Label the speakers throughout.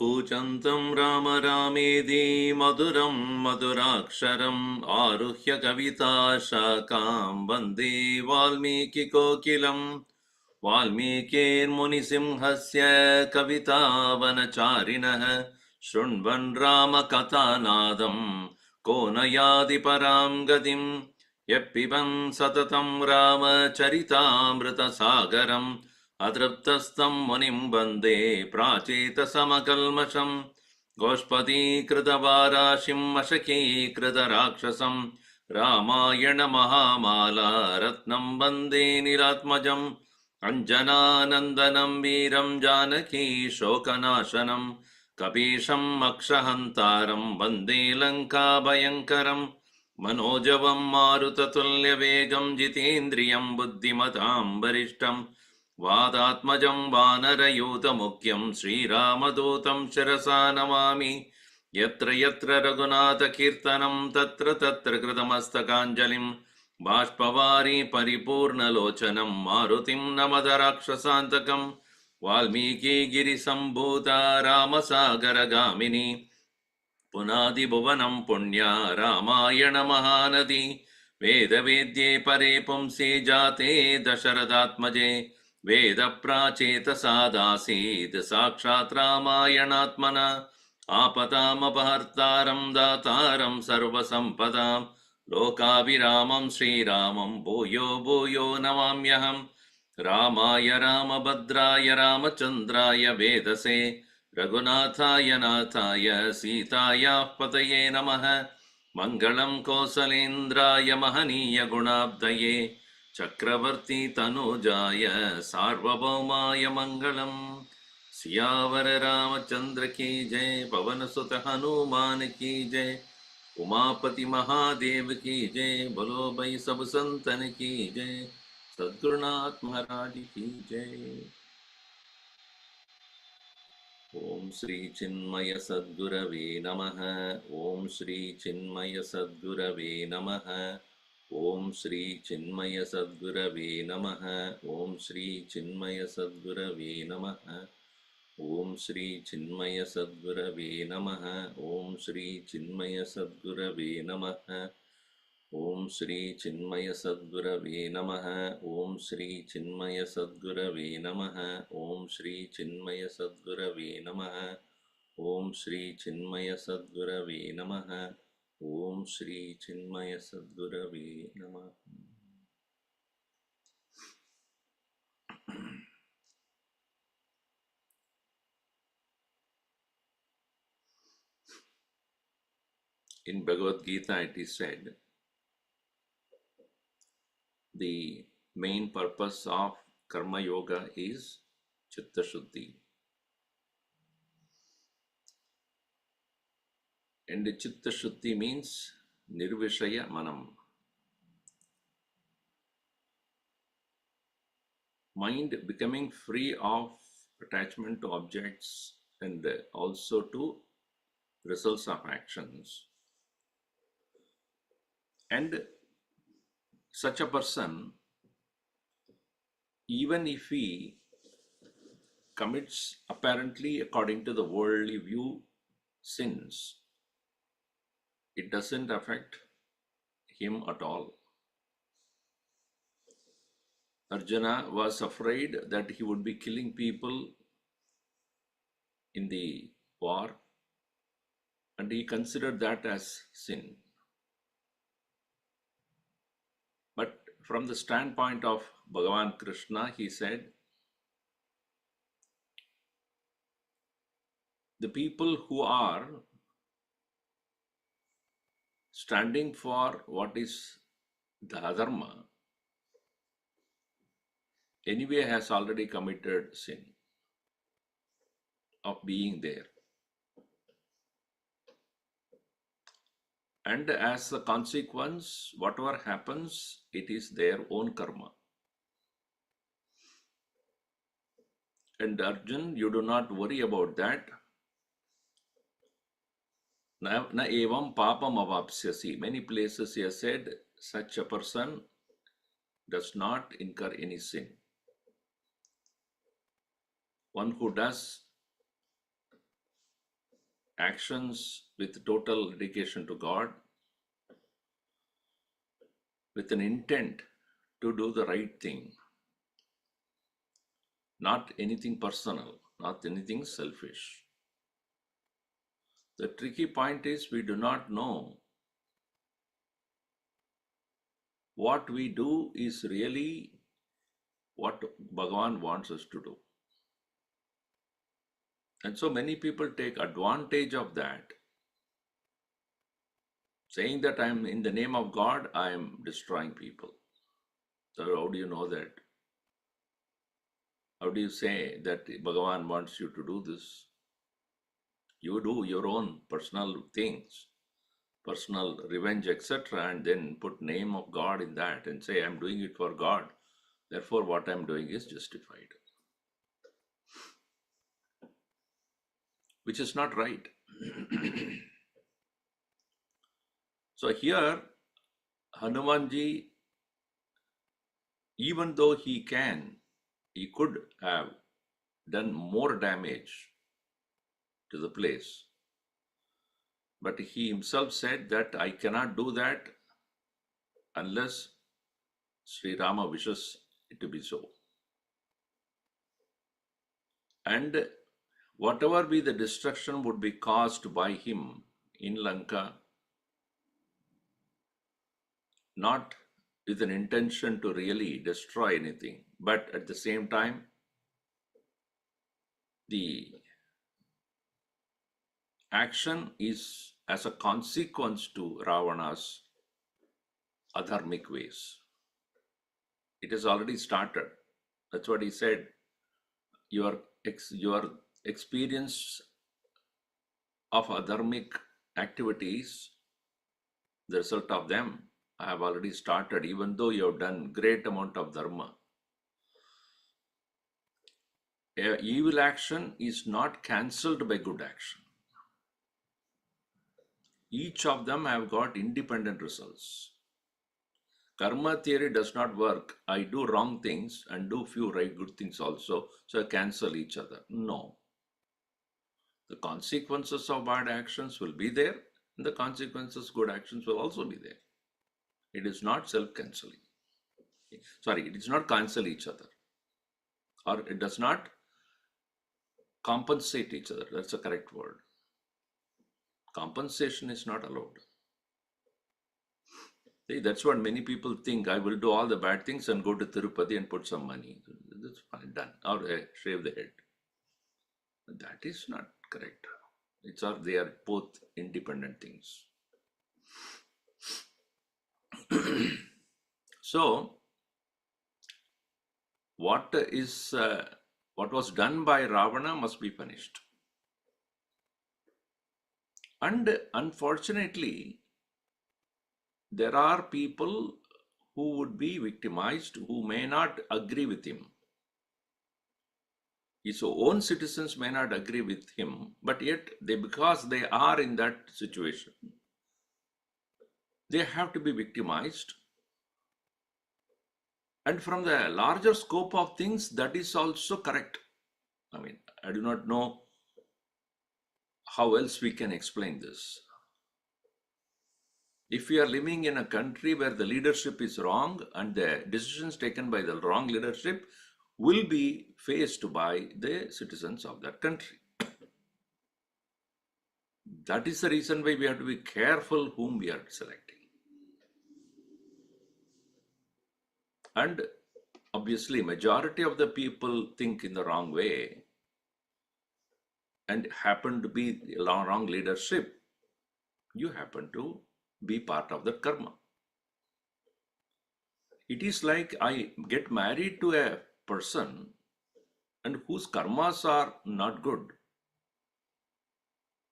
Speaker 1: कूजन्तं राम रामेति मधुरं मधुराक्षरम् आरुह्य कविता शाखां वन्दे वाल्मीकिकोकिलम् वाल्मीकिर्मुनिसिंहस्य कवितावनचारिणः शृण्वन् रामकथानादं को न याति परां गतिम् यः पिबन् सततं रामचरितामृतसागरम् अतृप्तस्तं मुनिं वन्दे प्राचेतसमकल्मषम् गोष्पदीकृतवाराशिं मशकीकृतराक्षसं रामायणमहामाला रत्नं वन्दे नीलात्मजम् अञ्जनानन्दनं वीरं जानकी शोकनाशनं कपीशम् अक्षहन्तारं वन्दे लङ्काभयङ्करम् मनोजवं मारुततुल्यवेगं जितेन्द्रियं बुद्धिमतां वरिष्ठं वादात्मजं वानरयूतमुख्यं श्रीरामदूतं शिरसा नमामि यत्र यत्र रघुनाथकीर्तनं तत्र तत्र कृतमस्तकाञ्जलिं बाष्पवारि परिपूर्णलोचनं मारुतिं नमद राक्षसान्तकं वाल्मीकिगिरिसम्भूता रामसागरगामिनी पुनादिभुवनं पुण्या रामायणमहानदी वेदवेद्ये परे पुंसि जाते दशरथात्मजे वेदप्राचेतसादासीत् साक्षात् रामायणात्मना आपदामपहर्तारं दातारं सर्वसम्पदां लोकाभिरामं श्रीरामं भूयो भूयो नमाम्यहम् रामाय रामभद्राय रामचन्द्राय वेदसे रघुनाथाय नाथाय सीतायाः पतये नमः मङ्गलं कौसलेन्द्राय महनीय गुणाब्धये चक्रवर्ती तनूजाय सार्वभौमाय मङ्गलम् सियावर रामचंद्र की जय पवन सुत हनुमान की जय उमापति महादेव की जय बोलो भाई सब संतन की जय सद्गुरुनाथ महाराज की जय। ओम श्री चिन्मय सद्गुरवे नमः। ओम श्री चिन्मय सद्गुरवे नमः। ओम श्री चिन्मय सद्गुरवे नमः। ओम श्री चिन्मय सद्गुरवे नमः। ओम श्री चिन्मय सद्गुरवे नमः। ओम श्री चिन्मय सद्गुरवे नमः। ओम श्री चिन्मय सद्गुरवे नमः। ओम श्री चिन्मय सद्गुरवे नमः। ओम श्री चिन्मय सद्गुरवे नमः। ओम श्री चिन्मय सद्गुरवे नमः। ओम श्री चिन्मय सद्गुरवे नमः। In Bhagavad Gita it is said, the main purpose of Karma Yoga is Chitta Shuddhi. And Chitta Shuddhi means Nirvishaya Manam. Mind becoming free of attachment to objects and also to results of actions. And such a person, even if he commits apparently according to the worldly view sins, it doesn't affect him at all. Arjuna was afraid that he would be killing people in the war, and he considered that as sin. But from the standpoint of Bhagavan Krishna, he said, the people who are standing for what is the adharma anyway has already committed sin of being there. And as a consequence, whatever happens, it is their own karma. And Arjun, you do not worry about that. Na evam papam avapsyasi. Many places he has said, such a person does not incur any sin. One who does actions with total dedication to God, with an intent to do the right thing, not anything personal, not anything selfish. The tricky point is we do not know what we do is really what Bhagavan wants us to do. And so many people take advantage of that, saying that I am in the name of God, I am destroying people. So how do you know that? How do you say that Bhagavan wants you to do this? You do your own personal things, personal revenge, etc., and then put name of God in that and say, I'm doing it for God. Therefore, what I'm doing is justified, which is not right. So here, Hanumanji, even though he could have done more damage to the place, but he himself said that I cannot do that unless Sri Rama wishes it to be so. And whatever be the destruction would be caused by him in Lanka, not with an intention to really destroy anything, but at the same time, the action is as a consequence to Ravana's adharmic ways. It has already started. That's what he said. Your experience of adharmic activities, the result of them, I have already started, even though you have done great amount of dharma. Evil action is not cancelled by good action. Each of them have got independent results. Karma theory does not work. I do wrong things and do few right good things also, so I cancel each other. No. The consequences of bad actions will be there, and the consequences of good actions will also be there. It is not self-cancelling. Sorry, it does not cancel each other. Or it does not compensate each other. That's the correct word. Compensation is not allowed. See, that's what many people think. I will do all the bad things and go to Tirupati and put some money. That's fine, done. Or shave the head. That is not correct. They are both independent things. So, what was done by Ravana must be punished. And unfortunately, there are people who would be victimized who may not agree with him. His own citizens may not agree with him, but yet because they are in that situation, they have to be victimized. And from the larger scope of things, that is also correct. I mean, I do not know how else we can explain this. If we are living in a country where the leadership is wrong and the decisions taken by the wrong leadership will be faced by the citizens of that country. That is the reason why we have to be careful whom we are selecting. And obviously, majority of the people think in the wrong way and happen to be wrong leadership. You happen to be part of the karma. It is like I get married to a person and whose karmas are not good.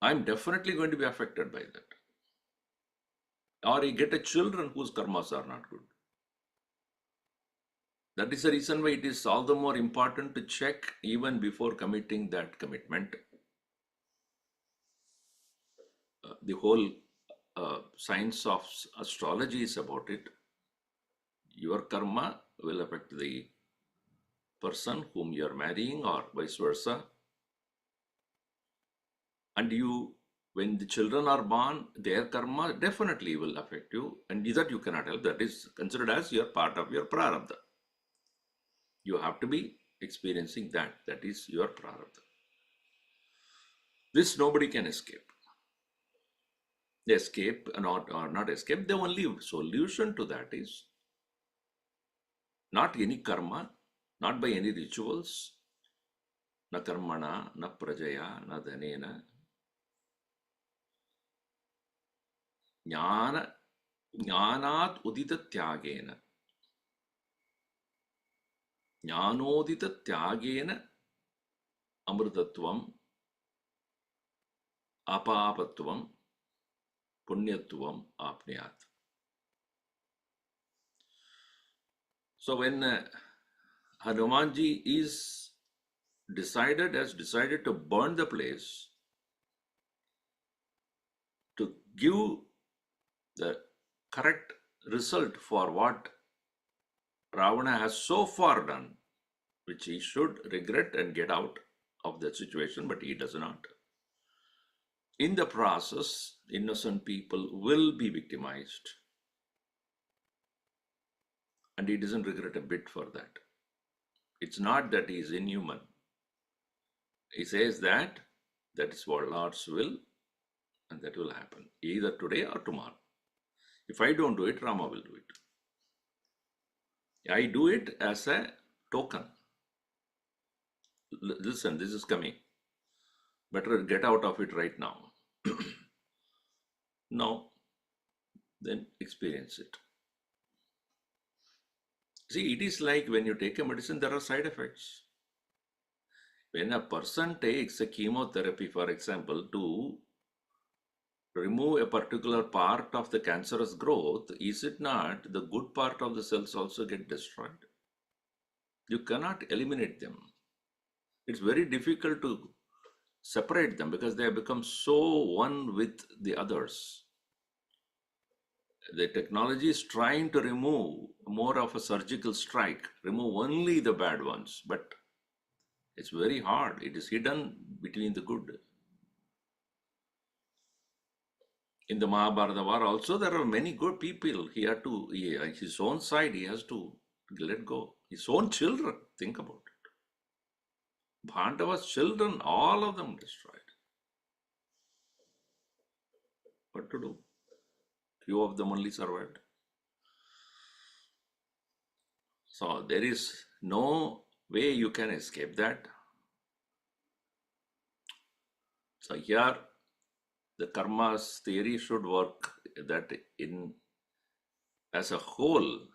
Speaker 1: I'm definitely going to be affected by that. Or I get a children whose karmas are not good. That is the reason why it is all the more important to check even before committing that commitment. The whole science of astrology is about it. Your karma will affect the person whom you are marrying or vice versa. And you when the children are born, their karma definitely will affect you, and that you cannot help. That is considered as your part of your prarabdha. You have to be experiencing that. That is your prarabdha. This nobody can escape. Escape or not escape. The only solution to that is not any karma, not by any rituals, na karmana, na prajaya, na dhanena. Jnanat udita tyagena. Jnanodita tyagena amrutatvam, apapatvam, punyatvam apniyat. So when Hanumanji has decided to burn the place, to give the correct result for what Ravana has so far done, which he should regret and get out of that situation, but he does not. In the process, innocent people will be victimized. And he doesn't regret a bit for that. It's not that he is inhuman. He says that is what Lord's will, and that will happen either today or tomorrow. If I don't do it, Rama will do it. I do it as a token. Listen, this is coming. Better get out of it right now. No, then experience it. See, it is like when you take a medicine, there are side effects. When a person takes a chemotherapy, for example, to remove a particular part of the cancerous growth, is it not the good part of the cells also get destroyed? You cannot eliminate them. It's very difficult to separate them because they have become so one with the others. The technology is trying to remove more of a surgical strike, remove only the bad ones, but it's very hard. It is hidden between the good. In the Mahabharata war also, there are many good people. He had to, his own side, he has to let go. His own children, think about it. Pandava's children, all of them destroyed. What to do? Few of them only survived. So there is no way you can escape that. So here, the karma's theory should work that in as a whole,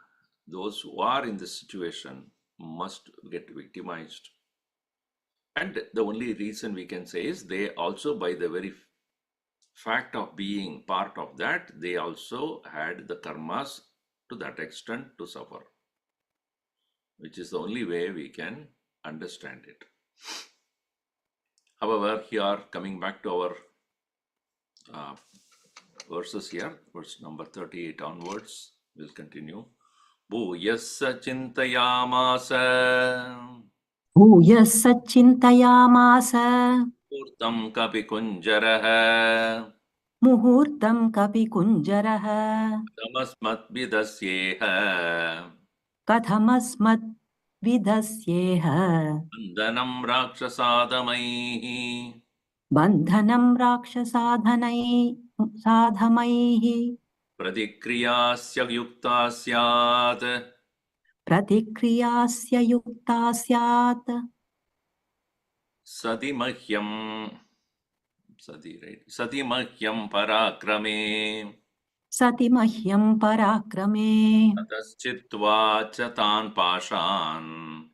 Speaker 1: those who are in this situation must get victimized. And the only reason we can say is they also, by the very fact of being part of that, they also had the karmas to that extent to suffer, which is the only way we can understand it. However, here, coming back to our verses here, verse number 38 onwards, we'll continue. Bhuyassa chintayamasa
Speaker 2: Bhuyassa chintayamasa
Speaker 1: muhurtam kapi kunjaraha
Speaker 2: muhurtam kapi kunjaraha
Speaker 1: tamasmat vidasyeha
Speaker 2: kathamasmat vidasyeha
Speaker 1: bandhanam rakshasadamaihi
Speaker 2: bandhanam rakshasādhamaihi
Speaker 1: pratikriyasya yukta syat
Speaker 2: pratikriyasya yukta syat
Speaker 1: sati mahyam parakrame
Speaker 2: sati mahyam parakrame
Speaker 1: tataschitva cha tan pashan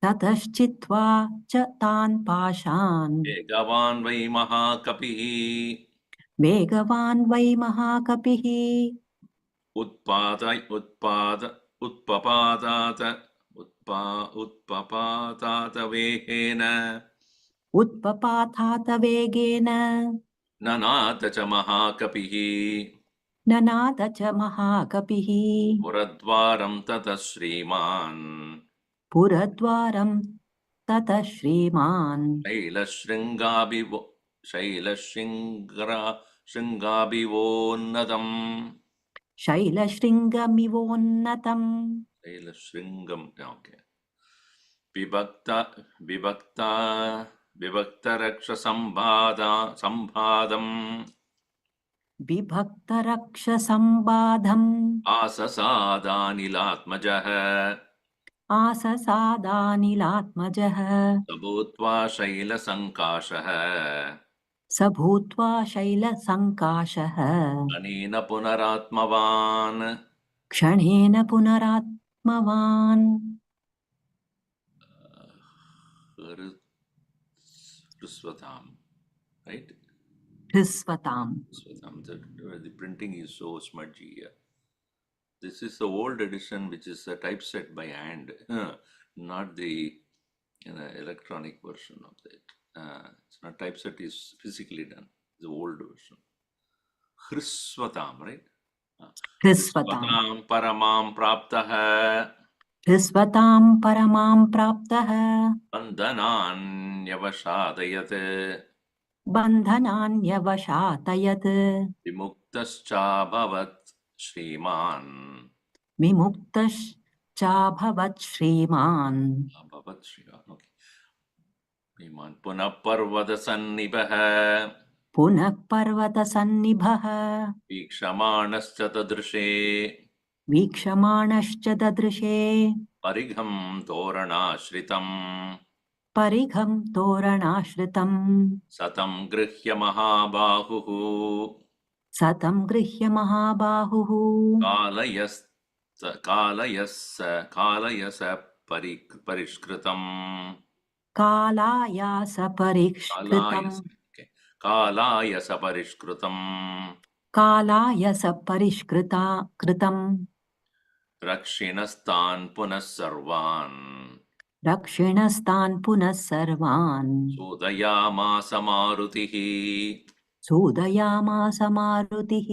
Speaker 2: tataschitva cha tan pashan
Speaker 1: Vegavan vai mahakapihi
Speaker 2: Vegavan vai mahakapihi
Speaker 1: utpapatata vehena
Speaker 2: Utpapathata vegena
Speaker 1: nanata cha mahakapihi
Speaker 2: nanata cha mahakapihi
Speaker 1: puradvaram tata shriman
Speaker 2: puradvaram tata shriman
Speaker 1: Kailashringabi Shringabhivonnatam.
Speaker 2: शैलशृङ्गमिवोन्नतम्
Speaker 1: Shringam. Okay. Vibhakta Raksha Sambhadam
Speaker 2: विभक्तरक्षसम्बाधम्
Speaker 1: Asasada
Speaker 2: आससादानिलात्मजः
Speaker 1: Sabhutva Shaila Sankashaha
Speaker 2: स भूत्वा शैलसङ्काशः
Speaker 1: Anina Punaratmavan
Speaker 2: क्षणेन पुनरात्मवान्
Speaker 1: Hrusvatam. Right?
Speaker 2: हृस्वताम्.
Speaker 1: Hrusvatam. The printing is so smudgy here. This is the old edition, which is typeset by hand, not the electronic version of that. It's not typeset is physically done. The old version. Hrisvatam, right?
Speaker 2: हृस्वताम्.
Speaker 1: Hrisvatam paramam praptaha
Speaker 2: हृस्वताम् परमाम् प्राप्तः
Speaker 1: bandhananyavashadayat
Speaker 2: बन्धनान्यवशातयत्
Speaker 1: vimuktascha bhavat shriman.
Speaker 2: विमुक्तश्चाभवत् श्रीमान्
Speaker 1: Bhavat shriman. Okay. Shriman punah parvada sannibha
Speaker 2: पुनः पर्वतसन्निभः
Speaker 1: वीक्षमाणश्च तदृशे
Speaker 2: वीक्षमाणश्च ददृशे
Speaker 1: परिघं तोरणाश्रितम्
Speaker 2: परिघम् तोरणाश्रितम्
Speaker 1: सतं गृह्य महाबाहुः
Speaker 2: सतम् गृह्य महाबाहुः
Speaker 1: कालयस परिष्कृतम्
Speaker 2: कालायास परिष्कृतम्
Speaker 1: कालायस परिष्कृतम्
Speaker 2: कालायस परिष्कृता कृतम्
Speaker 1: रक्षिणस्तान् पुनः सर्वान्
Speaker 2: रक्षिणस्तान् पुनः सर्वान्
Speaker 1: सूदयामास मारुतिः
Speaker 2: सूदयामास मारुतिः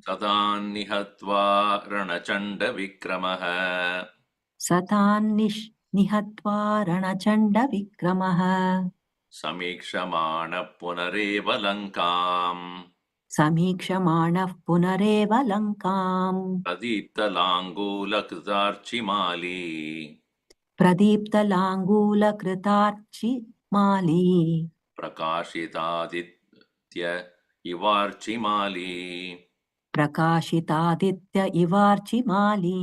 Speaker 1: सतान् निहत्वा रणचण्डविक्रमः
Speaker 2: सतान् निहत्वा रणचण्डविक्रमः
Speaker 1: समीक्षमाणः पुनरेव लङ्काम्
Speaker 2: समीक्षमाणः पुनरेव लङ्काम्
Speaker 1: प्रदीप्तलाङ्गूलकृतार्चिमाली
Speaker 2: प्रदीप्तलाङ्गूलकृतार्चिमाली
Speaker 1: प्रकाशितादित्य इवार्चिमाली
Speaker 2: प्रकाशितादित्य इवार्चिमाली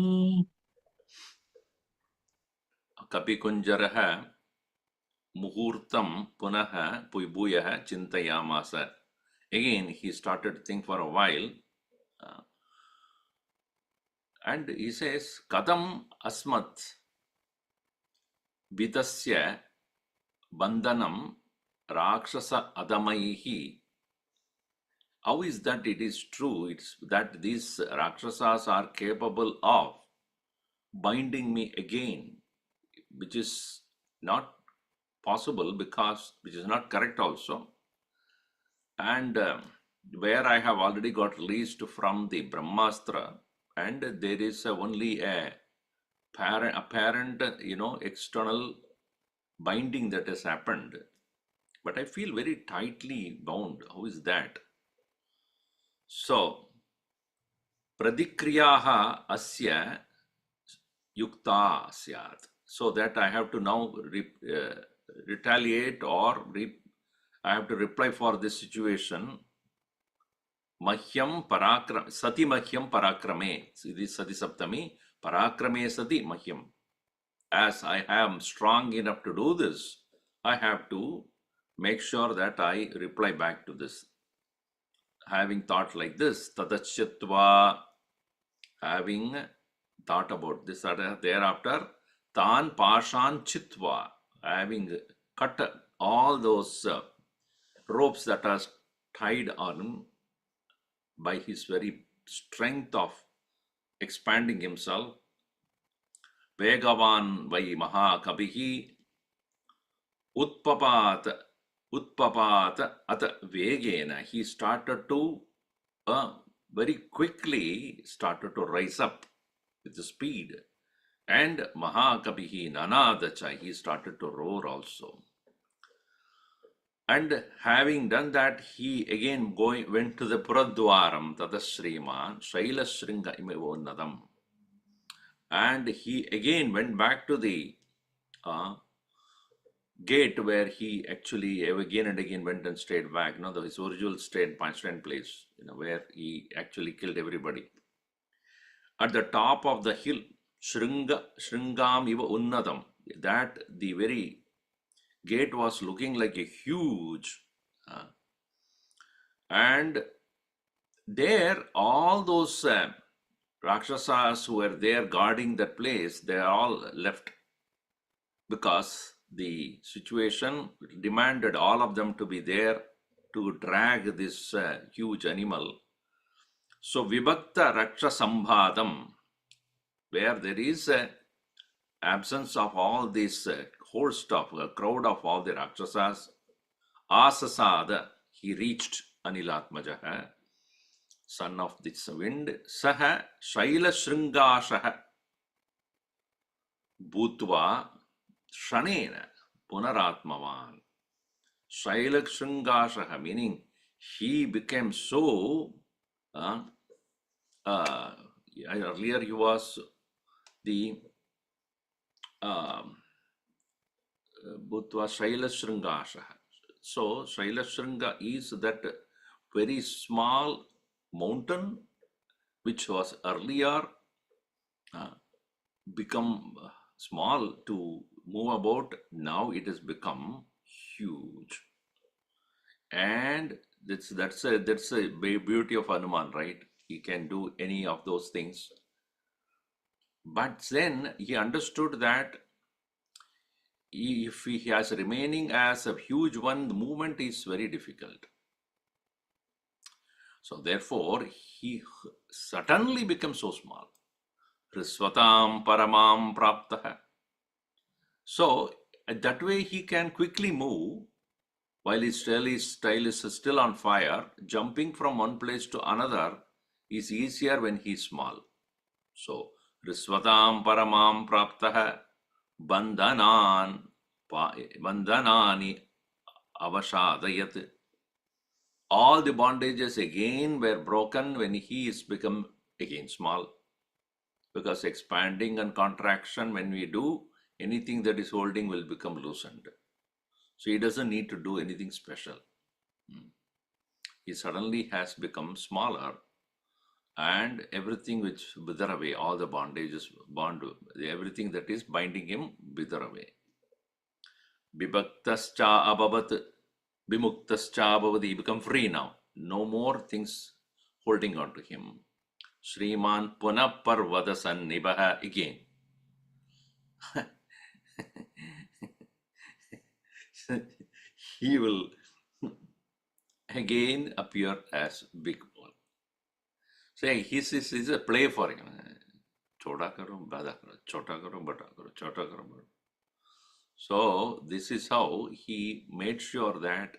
Speaker 1: कपिकुञ्जरः मुहूर्तं पुनः भूयः चिन्तयामास. Again, he started to think for a while, and he says, Kadam asmat vitasya bandhanam rakshasa adamaihi. How is that it is true? It's that these rakshasas are capable of binding me again, which is not possible, because which is not correct also. And where I have already got released from the Brahmastra, and there is only a apparent, external binding that has happened, but I feel very tightly bound. How is that? So, pradikriyaha asya yukta syat. So that I have to now retaliate, or I have to reply for this situation. Mahyam parakram, sati mahyam parakrame. This sati saptami, parakrame sati mahyam. As I am strong enough to do this, I have to make sure that I reply back to this. Having thought like this, tadachyatva, having thought about this, thereafter, tan pashan chitva, having cut all those ropes that are tied on by his very strength of expanding himself. Vegavan vai mahakabihi utpapat at vegena. He started to very quickly started to rise up with the speed. And mahakabihi nanadacha, he started to roar also. And having done that, he again went to the Puradwaram Tadasriman Shaila Shringa Imevonadam. And he again went back to the gate where he actually again and again went and stayed back, his original stand place, where he actually killed everybody. At the top of the hill, Shringam Iva Unnadam, that the very gate was looking like a huge, and there all those Rakshasas who were there guarding that place, they all left because the situation demanded all of them to be there to drag this huge animal. So Vibhakta Rakshasambhadam, where there is a absence of all this host of a crowd of all the Rakshasas, Asasada, he reached Anilatmajaha, son of this wind, Saha Shaila Shringashaha Bhutva Shanena Punaratmavan. Shaila Shringashaha, meaning he became so earlier he was the Bhutva Shaila Shringashaha. So Shaila Shringa is that very small mountain which was earlier become small to move about. Now it has become huge, and that's a beauty of Hanuman, right? He can do any of those things. But then he understood that if he has remaining as a huge one, the movement is very difficult. So therefore, he suddenly becomes so small. Risvatam paramam praptaha. So that way he can quickly move while his style is still on fire. Jumping from one place to another is easier when he is small. So Risvatam paramam praptaha bandhanani avashadayat. All the bondages again were broken when he is become again small. Because expanding and contraction, when we do, anything that is holding will become loosened. So he doesn't need to do anything special. He suddenly has become smaller, and everything which wither away, all the bondages, everything that is binding him, wither away. Vibhaktascha abhavat, vimuktascha abhavat, he become free now. No more things holding on to him. Shriman Punah Parvada Sannibaha again. He will again appear as big ball. Saying his is a play for him. Chota karo, bada karo, chota karo, bada karo, chota karo, bada. So this is how he made sure that.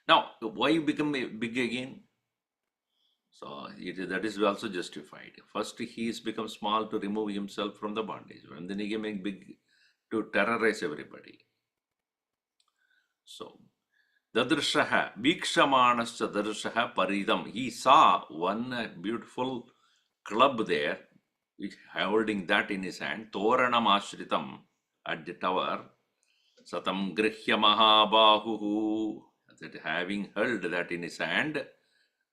Speaker 1: Now, why you become big again? So that is also justified. First, he has become small to remove himself from the bondage, and then he can make big to terrorize everybody. So, Dadrshaha, Vikshamanascha Dadrshaha Paridam. He saw one beautiful club there, which holding that in his hand, Toranam Ashritam at the tower, Satam Grihya Mahabahu, that having held that in his hand,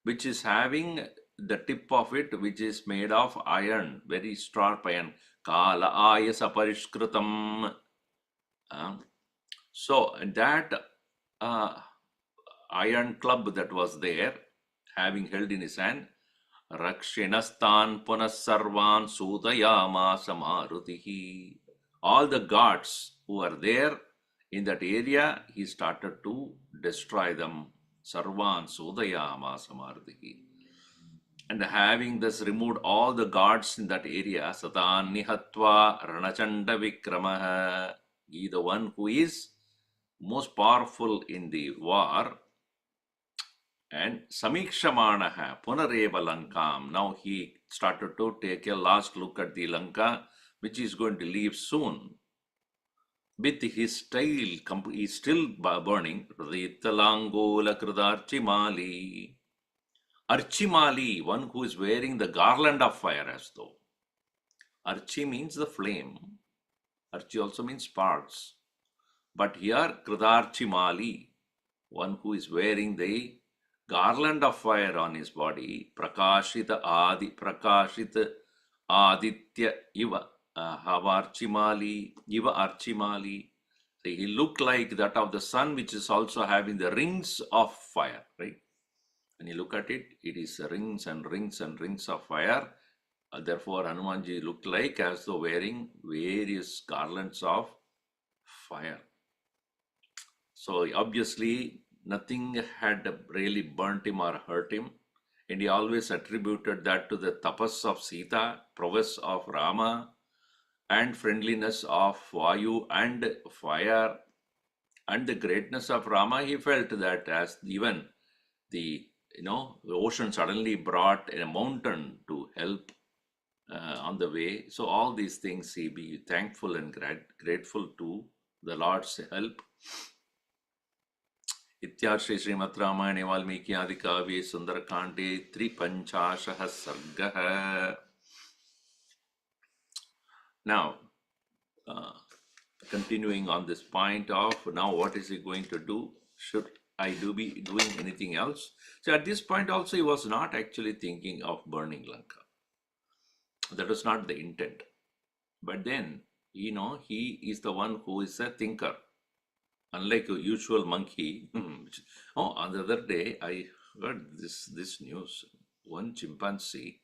Speaker 1: which is having the tip of it, which is made of iron, very sharp iron, Kala Ayasa Parishkritam. So that iron club that was there, having held in his hand, Rakshinastan Punasarvan Sudayama Samarutihi. All the gods who are there in that area, he started to destroy them. Sarvan Sudayama Samarutihi. And having thus removed all the gods in that area, Satan Nihatva Ranachanda Vikramaha, he the one who is most powerful in the war. And Samikshamanaha Punareva Lankam. Now he started to take a last look at the Lanka, which is going to leave soon. with his style, is still burning. Ritalangola Kridarchimali. Archimali, one who is wearing the garland of fire as though. Archi means the flame. Archi also means sparks. But here, Kridarchimali, one who is wearing the garland of fire on his body, Prakashita Aditya Iva, Iva Archimali. So he looked like that of the sun, which is also having the rings of fire, right? When you look at it, it is rings and rings and rings of fire. Therefore, Hanumanji looked like as though wearing various garlands of fire. So obviously, nothing had really burnt him or hurt him. And he always attributed that to the tapas of Sita, prowess of Rama, and friendliness of Vayu and fire, and the greatness of Rama. He felt that as even the the ocean suddenly brought a mountain to help on the way. So all these things, he be thankful and grateful to the Lord's help. इत्याश्री Shrimad रामायणे वाल्मीकि आदि काव्ये सुंदरकांडे 53 सर्गः. Now, continuing on this point of now, what is he going to do? Should I be doing anything else? So at this point also, he was not actually thinking of burning Lanka. That was not the intent. But then, he is the one who is a thinker. Unlike a usual monkey. On the other day, I heard this news. One chimpanzee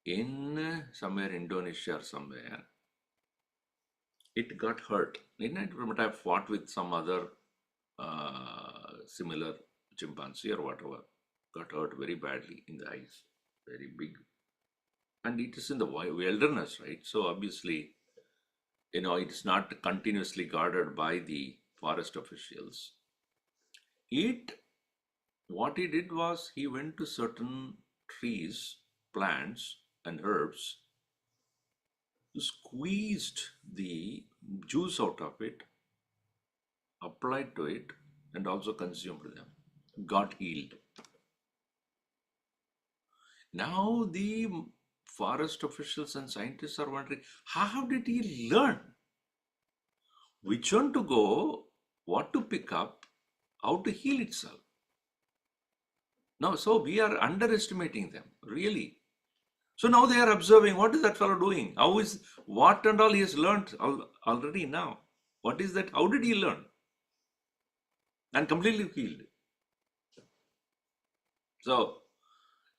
Speaker 1: in somewhere Indonesia or somewhere, it got hurt. It might have fought with some other similar chimpanzee or whatever. Got hurt very badly in the eyes, very big. And it is in the wilderness, right? So obviously, it's not continuously guarded by the forest officials. What he did was, he went to certain trees, plants, and herbs, squeezed the juice out of it, applied to it, and also consumed them. Got healed. Now the forest officials and scientists are wondering, how did he learn? Which one to go, what to pick up, how to heal itself? Now, so we are underestimating them, really. So now they are observing, what is that fellow doing? What and all he has learned already now? What is that? How did he learn? And completely healed. So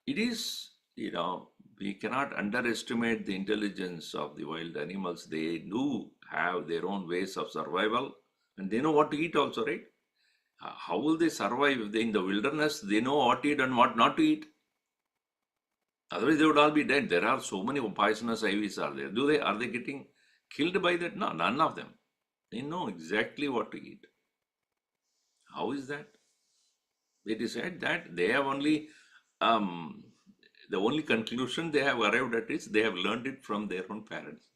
Speaker 1: it is, we cannot underestimate the intelligence of the wild animals. They do have their own ways of survival, and they know what to eat also, right? How will they survive if they in the wilderness? They know what to eat and what not to eat. Otherwise, they would all be dead. There are so many poisonous ivies are there. Are they getting killed by that? No, none of them. They know exactly what to eat. How is that? It is said that they have only the only conclusion they have arrived at is they have learned it from their own parents.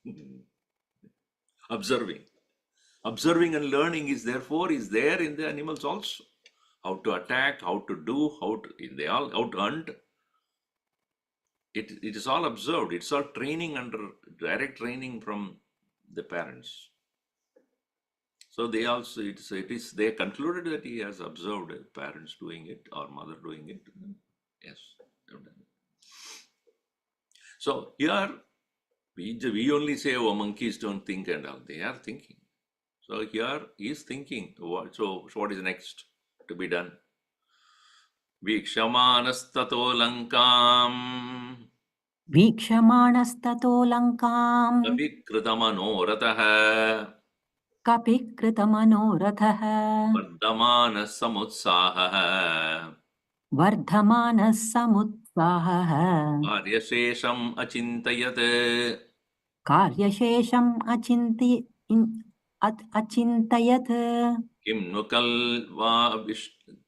Speaker 1: Observing and learning is therefore is there in the animals also. How to attack, how to do, how to hunt. It is all observed. It's all training under direct training from the parents. So they also they concluded that he has observed parents doing it or mother doing it. Yes. So here we only say, oh, monkeys don't think and all. They are thinking. So here he is thinking. So what is next to be done? Vikshamaanastato lankam.
Speaker 2: Vikshamaanastato lankam.
Speaker 1: Kapikritamanoratah.
Speaker 2: Kapikritamanoratah.
Speaker 1: Vardhamana samutsahah.
Speaker 2: Vardhamana samutsahah.
Speaker 1: Karyashesham achintayat.
Speaker 2: Karyashesham achintayat.
Speaker 1: Kim nukalva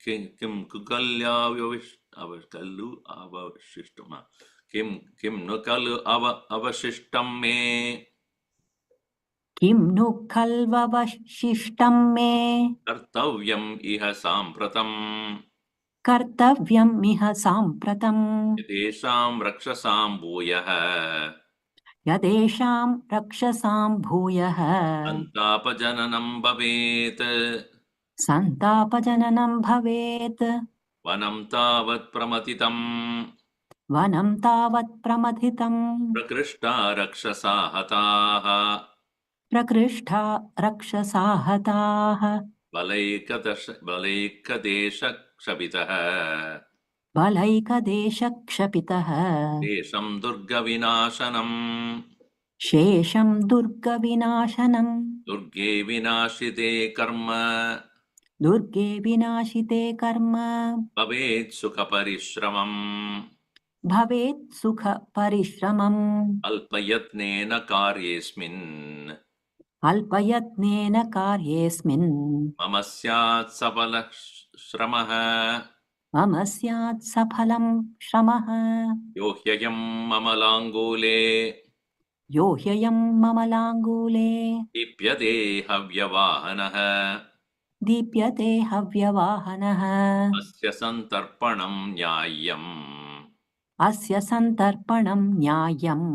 Speaker 1: kim kukalya avashkallu avashistama. Kim nukalu avashishtam me.
Speaker 2: किं नु खल्ववशिष्टं मे
Speaker 1: कर्तव्यम् इह साम्प्रतम्
Speaker 2: कर्तव्यमिह साम्प्रतम्
Speaker 1: यतेषां रक्षसां भूयः
Speaker 2: यदेषां रक्षसां भूयः
Speaker 1: सन्तापजननं भवेत्
Speaker 2: सन्तापजननं भवेत्
Speaker 1: वनं तावत् प्रमथितम्
Speaker 2: वनं तावत् प्रमथितम्
Speaker 1: प्रकृष्टा रक्षसा हताः
Speaker 2: प्रकृष्टा रक्षसा हताः
Speaker 1: बलैकदेशक्षपितः
Speaker 2: बलैकदेशक्षपितः
Speaker 1: तेषं दुर्गविनाशनम्
Speaker 2: शेषं दुर्गविनाशनम्
Speaker 1: दुर्गे विनाशिते कर्म
Speaker 2: दुर्गे विनाशिते कर्म
Speaker 1: भवेत् सुखपरिश्रमम्
Speaker 2: भवेत् सुखपरिश्रमम्
Speaker 1: अल्पयत्नेन कार्येऽस्मिन्
Speaker 2: अल्पयत्नेन कार्येऽस्मिन्
Speaker 1: मम स्यात् सफलः श्रमः
Speaker 2: मम स्यात् सफलं श्रमः
Speaker 1: यो ह्ययं मम लाङ्गूले
Speaker 2: यो ह्ययं मम लाङ्गूले
Speaker 1: दीप्यते हव्यवाहनः
Speaker 2: दीप्यते हव्यवाहनः
Speaker 1: अस्य सन्तर्पणं न्याय्यम्
Speaker 2: अस्य सन्तर्पणं न्याय्यम्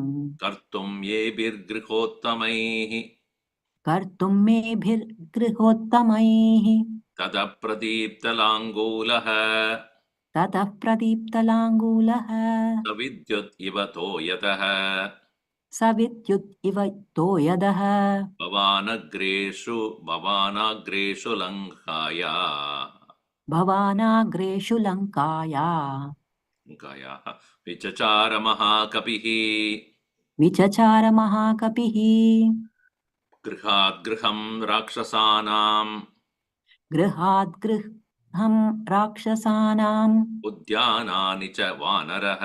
Speaker 1: कर्तुं येभिर्गृहोत्तमैः
Speaker 2: कर्तुं मेभिर्गृहोत्तमैः
Speaker 1: ततः प्रदीप्तलाङ्गूलः
Speaker 2: ततः प्रदीप्तलाङ्गूलः
Speaker 1: सविद्युत् इव तोयतः
Speaker 2: सविद्युत् इव तोयदः
Speaker 1: भवानाग्रेषु लङ्काया
Speaker 2: भवानाग्रेषु
Speaker 1: लङ्कायाः विचचार महाकपिः
Speaker 2: विचचार महाकपिः
Speaker 1: गृहात् गृहं राक्षसानाम्
Speaker 2: गृहात् गृहं राक्षसानाम्
Speaker 1: उद्यानानि च वानरः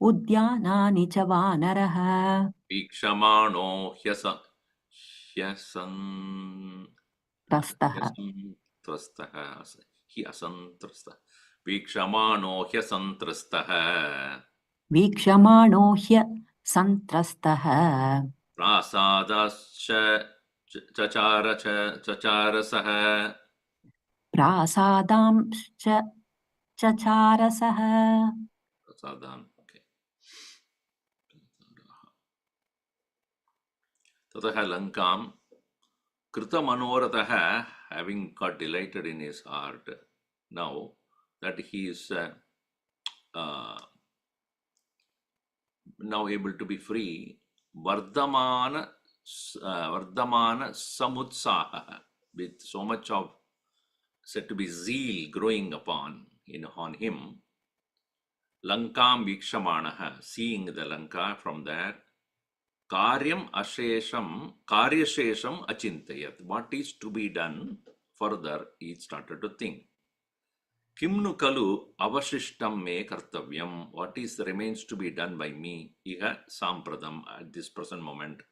Speaker 2: उद्यानानि च वानरः
Speaker 1: वीक्षमाणो
Speaker 2: तस्थः
Speaker 1: ह्यसन्त्रस्तः वीक्षमाणो ह्यसन्त्रस्तः
Speaker 2: वीक्षमाणो ह्यसन्त्रस्तः
Speaker 1: प्रासादाश्च चचारसः
Speaker 2: प्रासादांश्च चचारसः
Speaker 1: प्रसादान् ततः लङ्कां कृतमनोरथः having got delighted in his heart, now that he is now able to be free, Vardhamana Samutsaha, with so much of said to be zeal growing on him, Lankam Vikshamanaha, seeing the Lanka from there, Karyam Ashesham Achintayat, what is to be done further, he started to think. Kimnu kalu avashishtam me kartavyam, what is remains to be done by me, iha sampradam, at this present moment.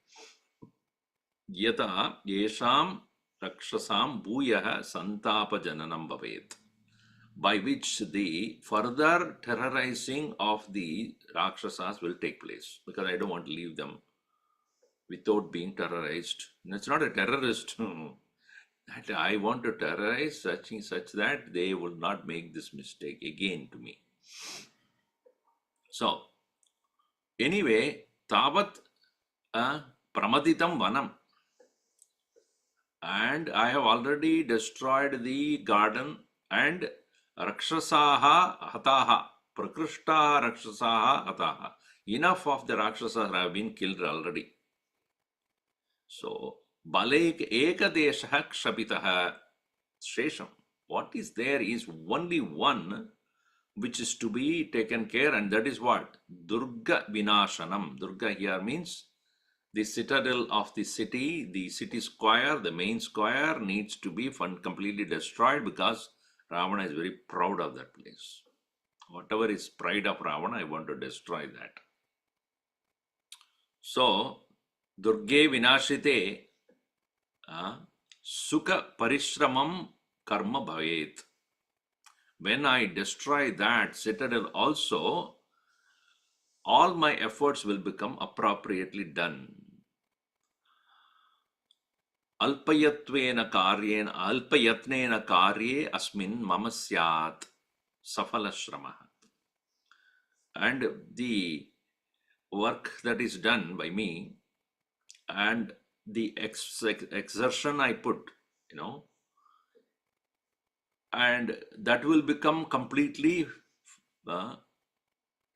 Speaker 1: Yata yesham rakshasam bhuyaha santapa jananam bhavet, by which the further terrorizing of the rakshasas will take place, because I don't want to leave them without being terrorized. It's not a terrorist. That I want to terrorize such that they will not make this mistake again to me. So, anyway, tavat pramaditam vanam. And I have already destroyed the garden, and rakshasaha hataha, prakrishta rakshasaha hataha. Enough of the rakshasas have been killed already. So, Balaik ekadeshah kshapitaha shesham. What is there is only one which is to be taken care, and that is what? Durga vinashanam. Durga here means the citadel of the city square, the main square needs to be completely destroyed, because Ravana is very proud of that place. Whatever is pride of Ravana, I want to destroy that. So, Durge vinashite sukha parishramam karma bhavet. When I destroy that citadel also, all my efforts will become appropriately done. Alpayatvena karye asmin mama syat safala shramaha. And the work that is done by me and the exertion I put, and that will become completely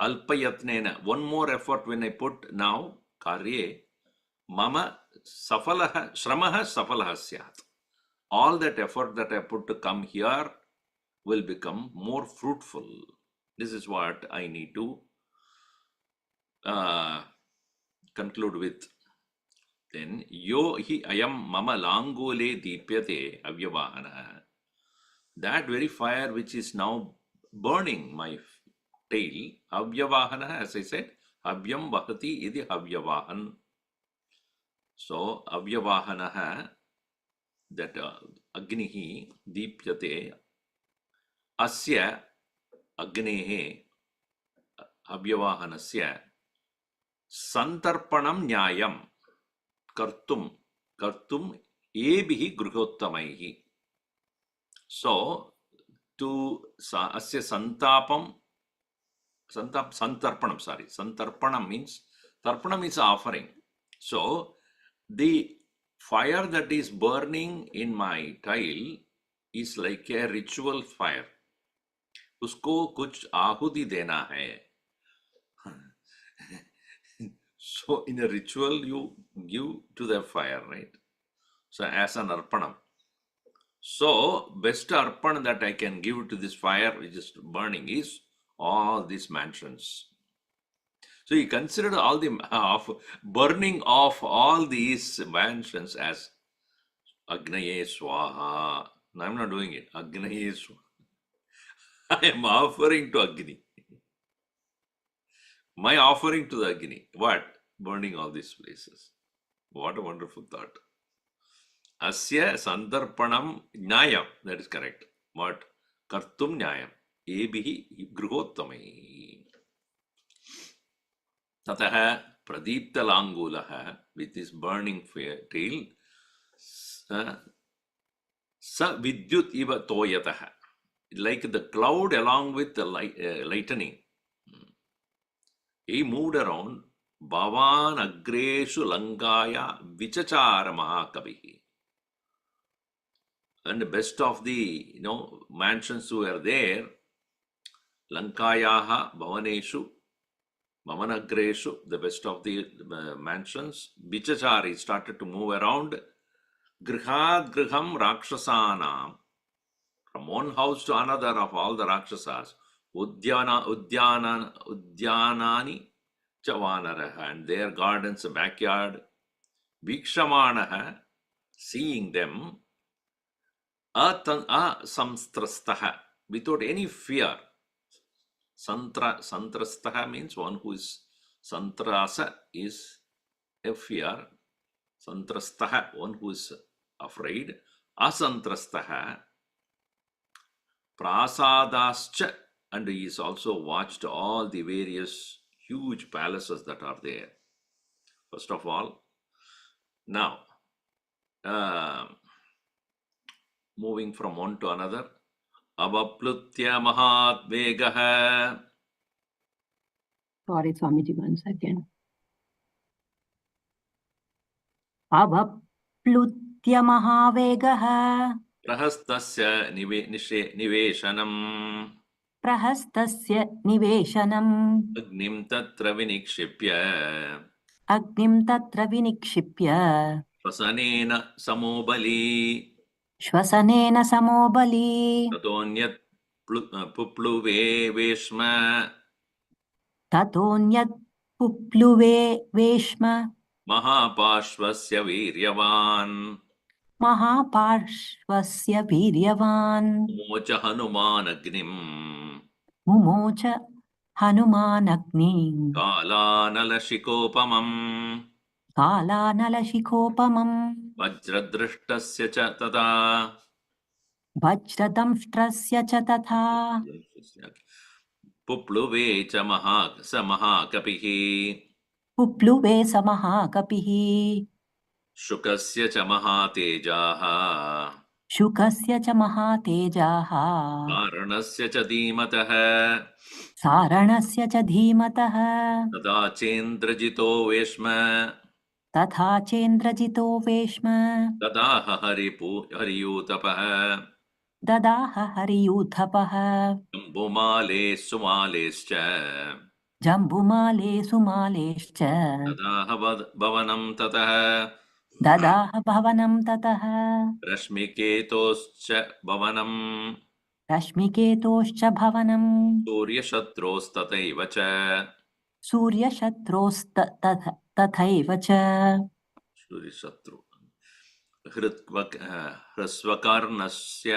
Speaker 1: alpayatnena. One more effort when I put now, karye, mama safalaha, shramaha safalaha syat. All that effort that I put to come here will become more fruitful. This is what I need to conclude with. Then, yo hi ayam mama langole deepyate avyavahana. That very fire which is now burning my tail, avyavahana, as I said, avyam vahati idi avyavahan. So, avyavahana, that agnihi deepyate, asya agnehe avyavahanasya santarpanam nyayam kartum ebihi grihottamaihi. So, to asya santarpanam means, tarpanam is offering. So, the fire that is burning in my tile is like a ritual fire. Usko kuch ahuti dena hai. So, in a ritual, you give to the fire, right? So, as an arpanam. So, best arpan that I can give to this fire which is burning is all these mansions. So, he considered all the burning of all these mansions as Agnaye Swaha. No, I'm not doing it. Agnaye Swaha. I am offering to Agni. My offering to the Agni. What? Burning all these places. What a wonderful thought. Asya sandarpanam nyayam. That is correct. What? Kartum nyayam. Ebihi grihottamai. Tataha pradipta langulaha, with this burning tail, sa vidyut iva toyataha. Like the cloud along with the lightning. He moved around. Bhavan agreshu langaya vichachara mahakavihi. And the best of the mansions who were there, Lankayaha Bhavaneshu, Mamanagreshu, the best of the mansions, Vichachari started to move around. Grihad Griham Rakshasanam, from one house to another of all the Rakshasas, Udyanani Chavanaraha, and their gardens, backyard, Vikshamanaha, seeing them, Samstrastaha, without any fear. Santrastaha means one who is, santrasa is a fear. Santrastaha, one who is afraid. Asantrastaha, prasadascha, and he is also watched all the various huge palaces that are there. First of all, now, moving from one to another, Avaplutya Mahat Vegaha.
Speaker 2: Sorry, Swamiji, once again. Avaplutya Mahavegaha.
Speaker 1: Prahastasya Niveshanam.
Speaker 2: Prahastasya Niveshanam.
Speaker 1: Agnim Tatra Vinikshipya.
Speaker 2: Agnim Tatra Vinikshipya.
Speaker 1: Prasanena Samobali.
Speaker 2: Shvasanena Samobali.
Speaker 1: Tatonyat Pupluve Veshma.
Speaker 2: Tatonyat Pupluve Veshma.
Speaker 1: Mahapashvasya Viryavan.
Speaker 2: Mahapashvasya Viryavan.
Speaker 1: Mocha Hanuman Agnim.
Speaker 2: Mumocha Hanuman Agni.
Speaker 1: Kalanalashikopamam.
Speaker 2: Kalanalashikopamam.
Speaker 1: Vajradrishtasya cha tata.
Speaker 2: Vajradamshtrasya cha tatha.
Speaker 1: Pupluve cha mahakapihi.
Speaker 2: Pupluve samahakapihi.
Speaker 1: शुकस्य च महातेजाः
Speaker 2: शुकस्य च महातेजाः
Speaker 1: कारणस्य च धीमतः
Speaker 2: सारणस्य च धीमतः
Speaker 1: तदा चेन्द्रजितो वेश्म
Speaker 2: तथा चेन्द्रजितो वेश्म
Speaker 1: तदाह हरियूतपः
Speaker 2: ददाह हरियूथपः
Speaker 1: जम्बुमाले सुमालेश्च
Speaker 2: जम्बुमाले सुमालेश्च
Speaker 1: तदाह भवनं ततः
Speaker 2: ददाह भवनं ततः
Speaker 1: रश्मिकेतोश्च भवनं
Speaker 2: रश्मिकेतोश्च भवनं
Speaker 1: सूर्यशत्रोस्तथैव च
Speaker 2: तथैव च
Speaker 1: सूर्यशत्रु ह्रस्वकर्णस्य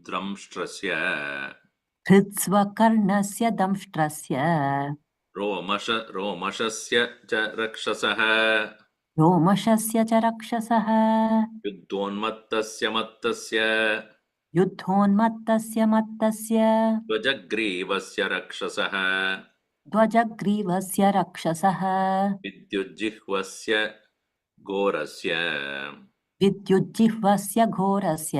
Speaker 1: द्रंष्ट्रस्य
Speaker 2: हृत्स्वकर्णस्य दंष्ट्रस्य
Speaker 1: रोमशस्य च रक्षसः
Speaker 2: रोमशस्य च रक्षसः
Speaker 1: युद्धोन्मत्तस्य मत्तस्य
Speaker 2: युद्धोन्मत्तस्य मत्तस्य
Speaker 1: ध्वजग्रीवस्य रक्षसः
Speaker 2: ध्वजग्रीवस्य रक्षसः
Speaker 1: विद्युज्जिह्वस्य घोरस्य
Speaker 2: विद्युज्जिह्वस्य घोरस्य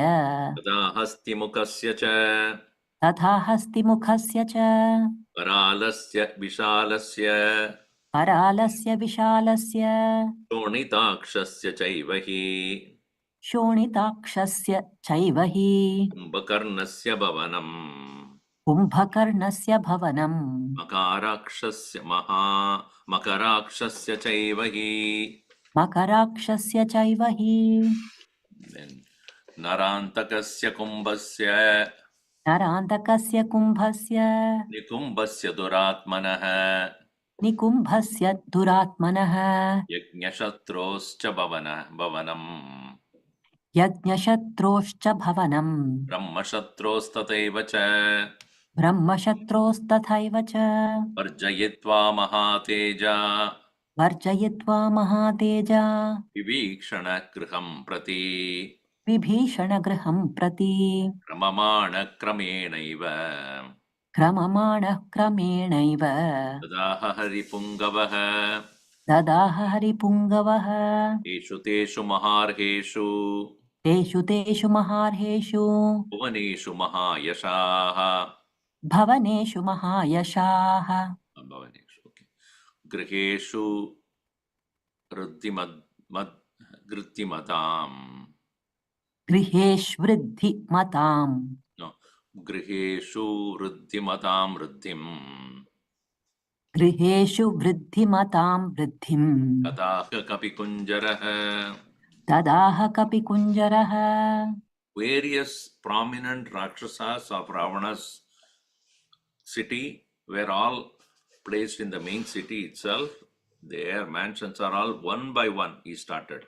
Speaker 1: तदा हस्तिमुखस्य च
Speaker 2: तथा हस्तिमुखस्य च
Speaker 1: करालस्य विशालस्य
Speaker 2: करालस्य विशालस्य
Speaker 1: शोणिताक्षस्य चैव हि
Speaker 2: शोणिताक्षस्य चैव हि
Speaker 1: कुम्भकर्णस्य भवनम्
Speaker 2: कुम्भकर्णस्य भवनम्
Speaker 1: मकराक्षस्य चैव हि
Speaker 2: मकराक्षस्य चैव हि
Speaker 1: नरान्तकस्य कुम्भस्य
Speaker 2: नरान्तकस्य कुम्भस्य
Speaker 1: निकुम्भस्य दुरात्मनः
Speaker 2: निकुम्भस्य दुरात्मनः
Speaker 1: यज्ञशत्रोश्च भवनम्
Speaker 2: यज्ञशत्रोश्च भवनम्
Speaker 1: ब्रह्मशत्रोस्तथैव च
Speaker 2: ब्रह्मशत्रोस्तथैव च
Speaker 1: वर्जयित्वा महातेजा
Speaker 2: वर्जयित्वा महातेजा
Speaker 1: विभीषणगृहं प्रति
Speaker 2: विभीषणगृहं प्रति
Speaker 1: क्रममाणक्रमेणैव
Speaker 2: क्रममाणः क्रमेणैव
Speaker 1: तदाह हरिपुङ्गवः
Speaker 2: ददाह हरिपुङ्गवः
Speaker 1: तेषु तेषु महार्हेषु
Speaker 2: तेषु तेषु महार्हेषु
Speaker 1: भुवनेषु महायशाः
Speaker 2: भवनेषु महायशाः
Speaker 1: भवनेषु गृहेषु गृद्धिमताम्
Speaker 2: गृहेष्वृद्धिमताम्
Speaker 1: no, गृहेषु वृद्धिमतां वृद्धिम्
Speaker 2: गृहेषु वृद्धिमतां वृद्धिम्
Speaker 1: तदाह कपिकुञ्जरः
Speaker 2: ददाह कपिकुञ्जरः
Speaker 1: various prominent rakshasas of Ravana's city were all placed in the main city itself. Their mansions are all one by one he started.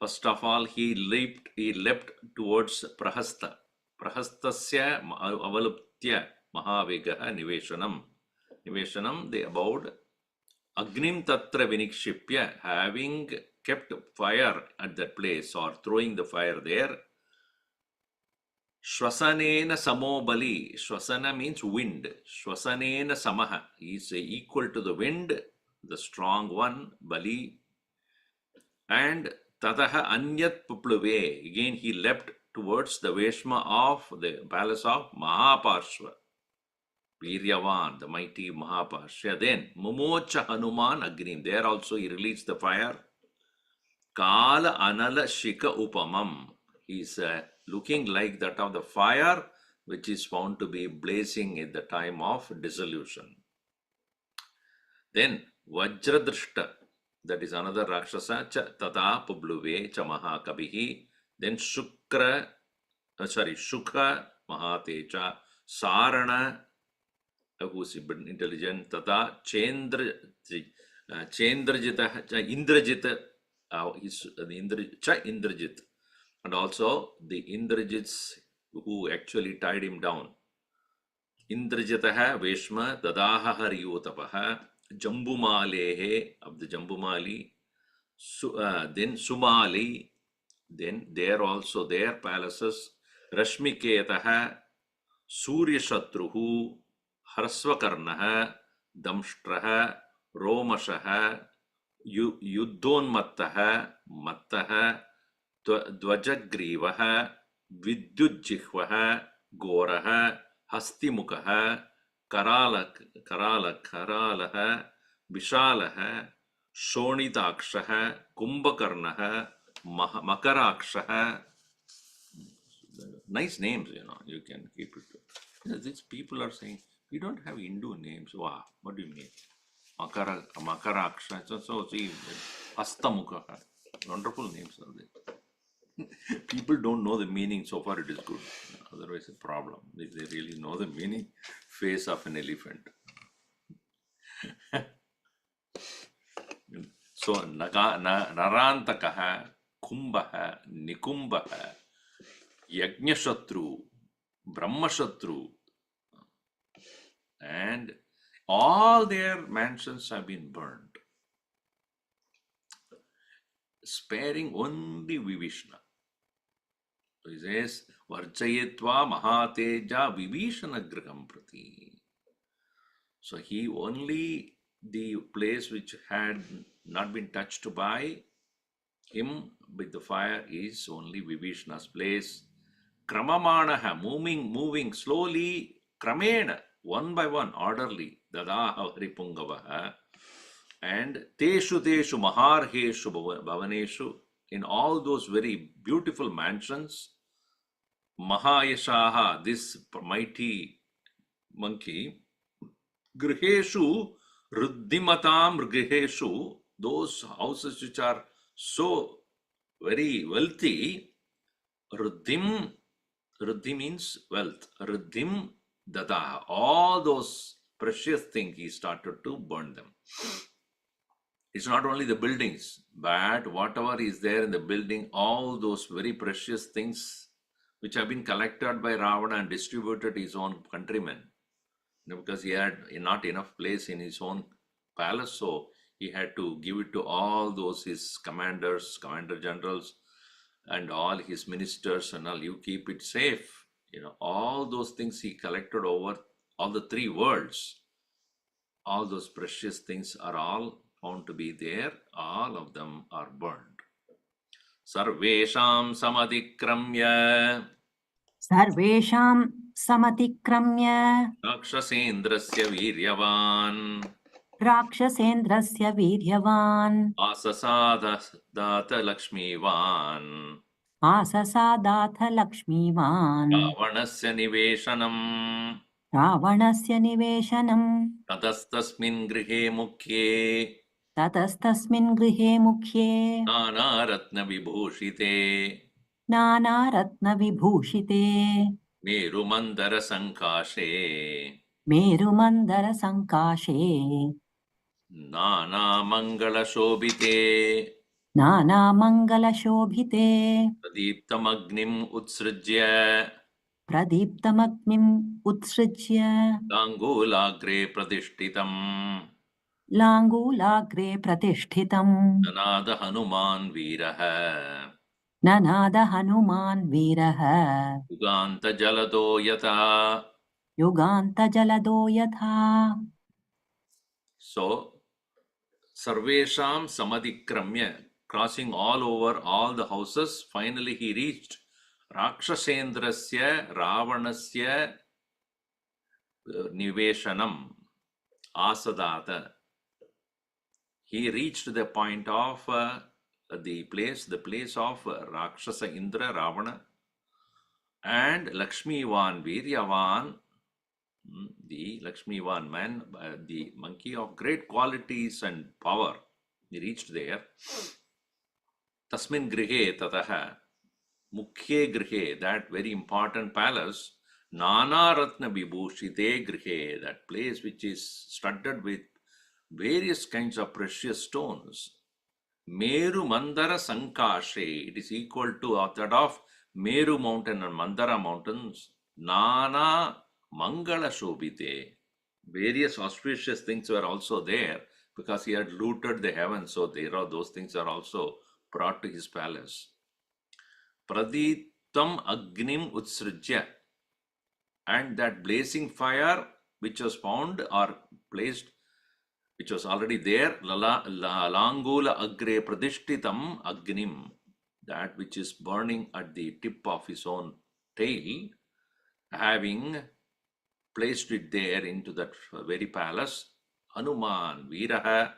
Speaker 1: First of all, he leapt towards Prahasta. Prahastasya avaluptya mahavegah niveshanam. Niveshanam, they bowed. Agnim tatra vinikshipya, having kept fire at that place or throwing the fire there. Shwasanena samobali. Shwasana means wind. Shwasanena samaha. He is equal to the wind, the strong one, Bali. And tataha anyat pupluve. Again he leapt towards the Veshma of the palace of Mahaparshva. Viryavan, the mighty Mahaparshva. Then Mumocha Hanuman Agnim. There also he released the fire. Kala Anala Shika Upamam. He is looking like that of the fire which is found to be blazing at the time of dissolution. Then Vajradrishta, that is another Rakshasa, cha tata publuve cha mahakavihi. Then Shukha Mahateja, Sarana, who is intelligent, tata Chendrajita, Indrajita, Indrajit. And also the Indrajits who actually tied him down. Indrajitaha Veshma Dadaha Haryutapaha Jambumalehe of the Jambumali, then Sumali, then there also their palaces, Rashmiketaha, Suryashatruhu, Harsvakarnaha, Damshtraha, Romashaha, Yuddonmattaha, Mattaha, Dvajagrivaha, Vidyujjihvaha, Goraha, Hastimukaha, Karalaha, Vishalaha, Shonitakshaha, Kumbhakarnaha, Makarakshaha. Nice names, you can keep it. These people are saying, we don't have Hindu names. Wow, what do you mean? Makaraksha. So see, Hastamukha. Wonderful names are there. People don't know the meaning, so far it is good. Otherwise, a problem. If they really know the meaning, face of an elephant. So, Narantakaha, Kumbhaha, Nikumbaha, Yajnashatru, Brahmashatru, and all their mansions have been burned, sparing only Vibhishana. So he says, Varchayetva Mahateja Vibhishana Graham Prati. So he only, the place which had not been touched by him with the fire is only Vibhishana's place. Kramamanaha, moving slowly, Kramena, one by one, orderly, Dadaha Haripungavaha, and Teshu Maharheshu Bhavaneshu, in all those very beautiful mansions, Mahayashaha, this mighty monkey, Griheshu, Ruddhimatam Griheshu, those houses which are so very wealthy, Ruddhim means wealth. Ruddhim Dadaha. All those precious things, he started to burn them. It's not only the buildings, but whatever is there in the building, all those very precious things which have been collected by Ravana and distributed to his own countrymen. Because he had not enough place in his own palace, so he had to give it to all those his commanders, commander generals, and all his ministers and all. You keep it safe. All those things he collected over all the three worlds. All those precious things are all found to be there. All of them are burned. Sarvesham samadikramya.
Speaker 2: Sarvesham samatikramya.
Speaker 1: Rakshasendrasya viryavan.
Speaker 2: Rakshasendrasya viryavan.
Speaker 1: Asasadata lakshmivan.
Speaker 2: Asasadatha lakshmivan.
Speaker 1: Ravanasya niveshanam.
Speaker 2: Ravanasya niveshanam.
Speaker 1: Tatastasmin grihe mukhe.
Speaker 2: Tatastasmin grihe mukhye.
Speaker 1: Nanaratna vibhushite.
Speaker 2: Nanaratna vibhushite.
Speaker 1: Merumandara sankashe.
Speaker 2: Merumandara sankashe.
Speaker 1: Nana mangala shobhite.
Speaker 2: Nana mangala shobhite.
Speaker 1: Pradiptamagnim utsrajya.
Speaker 2: Pradiptamagnim utsrijya.
Speaker 1: Langulagre pratishtitam.
Speaker 2: Langulagre pratishtitam.
Speaker 1: Nanada Hanuman Viraha.
Speaker 2: Nanada Hanuman Viraha.
Speaker 1: Yuganta Jalado Yata.
Speaker 2: Yuganta jalado yatha.
Speaker 1: So, Sarvesham Samadikramya, crossing all over all the houses, finally he reached Rakshasendrasya Ravanasya Niveshanam Asadata. He reached the point of the place of Rakshasa Indra Ravana and Lakshmivan Viryavan, the Lakshmivan man, the monkey of great qualities and power. He reached there. Tasmin Grihe Tataha, Mukhye Grihe, that very important palace, Nana Ratna Vibhushite Grihe, that place which is studded with various kinds of precious stones. Meru Mandara Sankashe, it is equal to that of Meru mountain and Mandara mountains. Nana Mangala Shobhite, various auspicious things were also there because he had looted the heavens, so those things are also brought to his palace. Praditam Agnim Utsrijya, and that blazing fire which was found or placed which was already there, langula agre pradishtitam agnim, that which is burning at the tip of his own tail, having placed it there into that very palace, Hanuman Viraha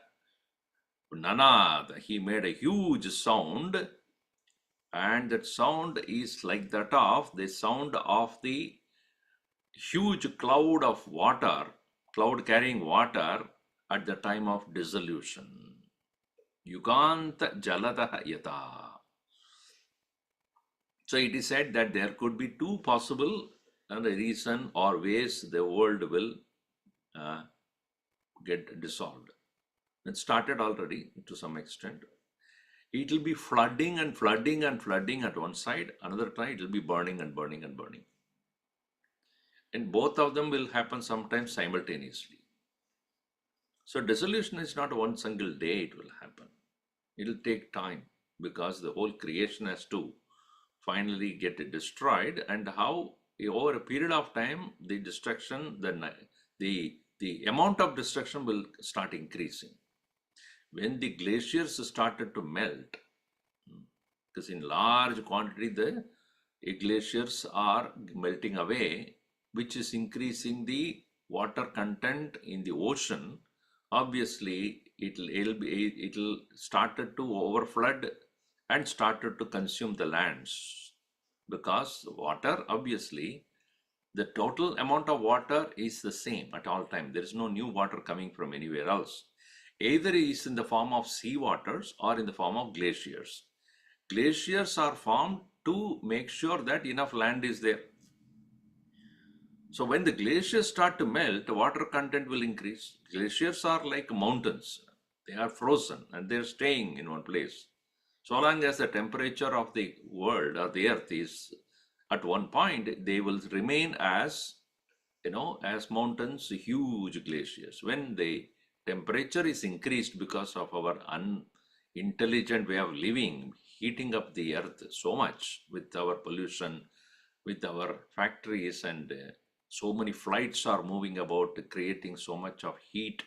Speaker 1: Nanad, he made a huge sound, and that sound is like that of the sound of the huge cloud of water, cloud carrying water at the time of dissolution. Yuganta Jaladaha Yata. So it is said that there could be two possible reason or ways the world will get dissolved. It started already to some extent. It will be flooding and flooding and flooding at one side. Another time it will be burning and burning and burning. And both of them will happen sometimes simultaneously. So dissolution is not one single day it will happen. It will take time because the whole creation has to finally get destroyed, and how over a period of time the destruction, the amount of destruction will start increasing. When the glaciers started to melt, because in large quantity the glaciers are melting away, which is increasing the water content in the ocean, obviously it'll started to overflood and started to consume the lands, because water, obviously the total amount of water is the same at all time. There is no new water coming from anywhere else. Either it is in the form of sea waters or in the form of glaciers. Glaciers are formed to make sure that enough land is there. So when the glaciers start to melt, the water content will increase. Glaciers are like mountains. They are frozen and they're staying in one place. So long as the temperature of the world or the earth is at one point, they will remain as, as mountains, huge glaciers. When the temperature is increased because of our unintelligent way of living, heating up the earth so much with our pollution, with our factories, and so many flights are moving about, creating so much of heat,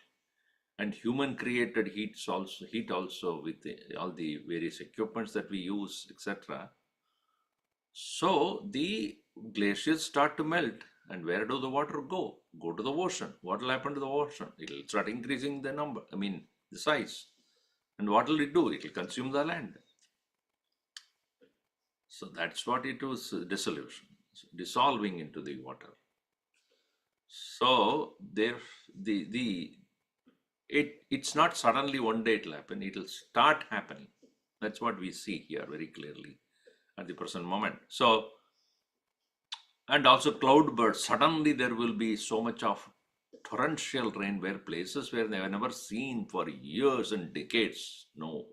Speaker 1: and human created heat also with all the various equipments that we use, etc. So the glaciers start to melt, and where do the water go? Go to the ocean. What will happen to the ocean? It will start increasing the the size. And what will it do? It will consume the land. So that's what it was, dissolution, dissolving into the water. So there, it's not suddenly one day it'll happen. It'll start happening. That's what we see here very clearly at the present moment. So, and also cloud bursts. Suddenly there will be so much of torrential rain, where places where they have never seen for years and decades, no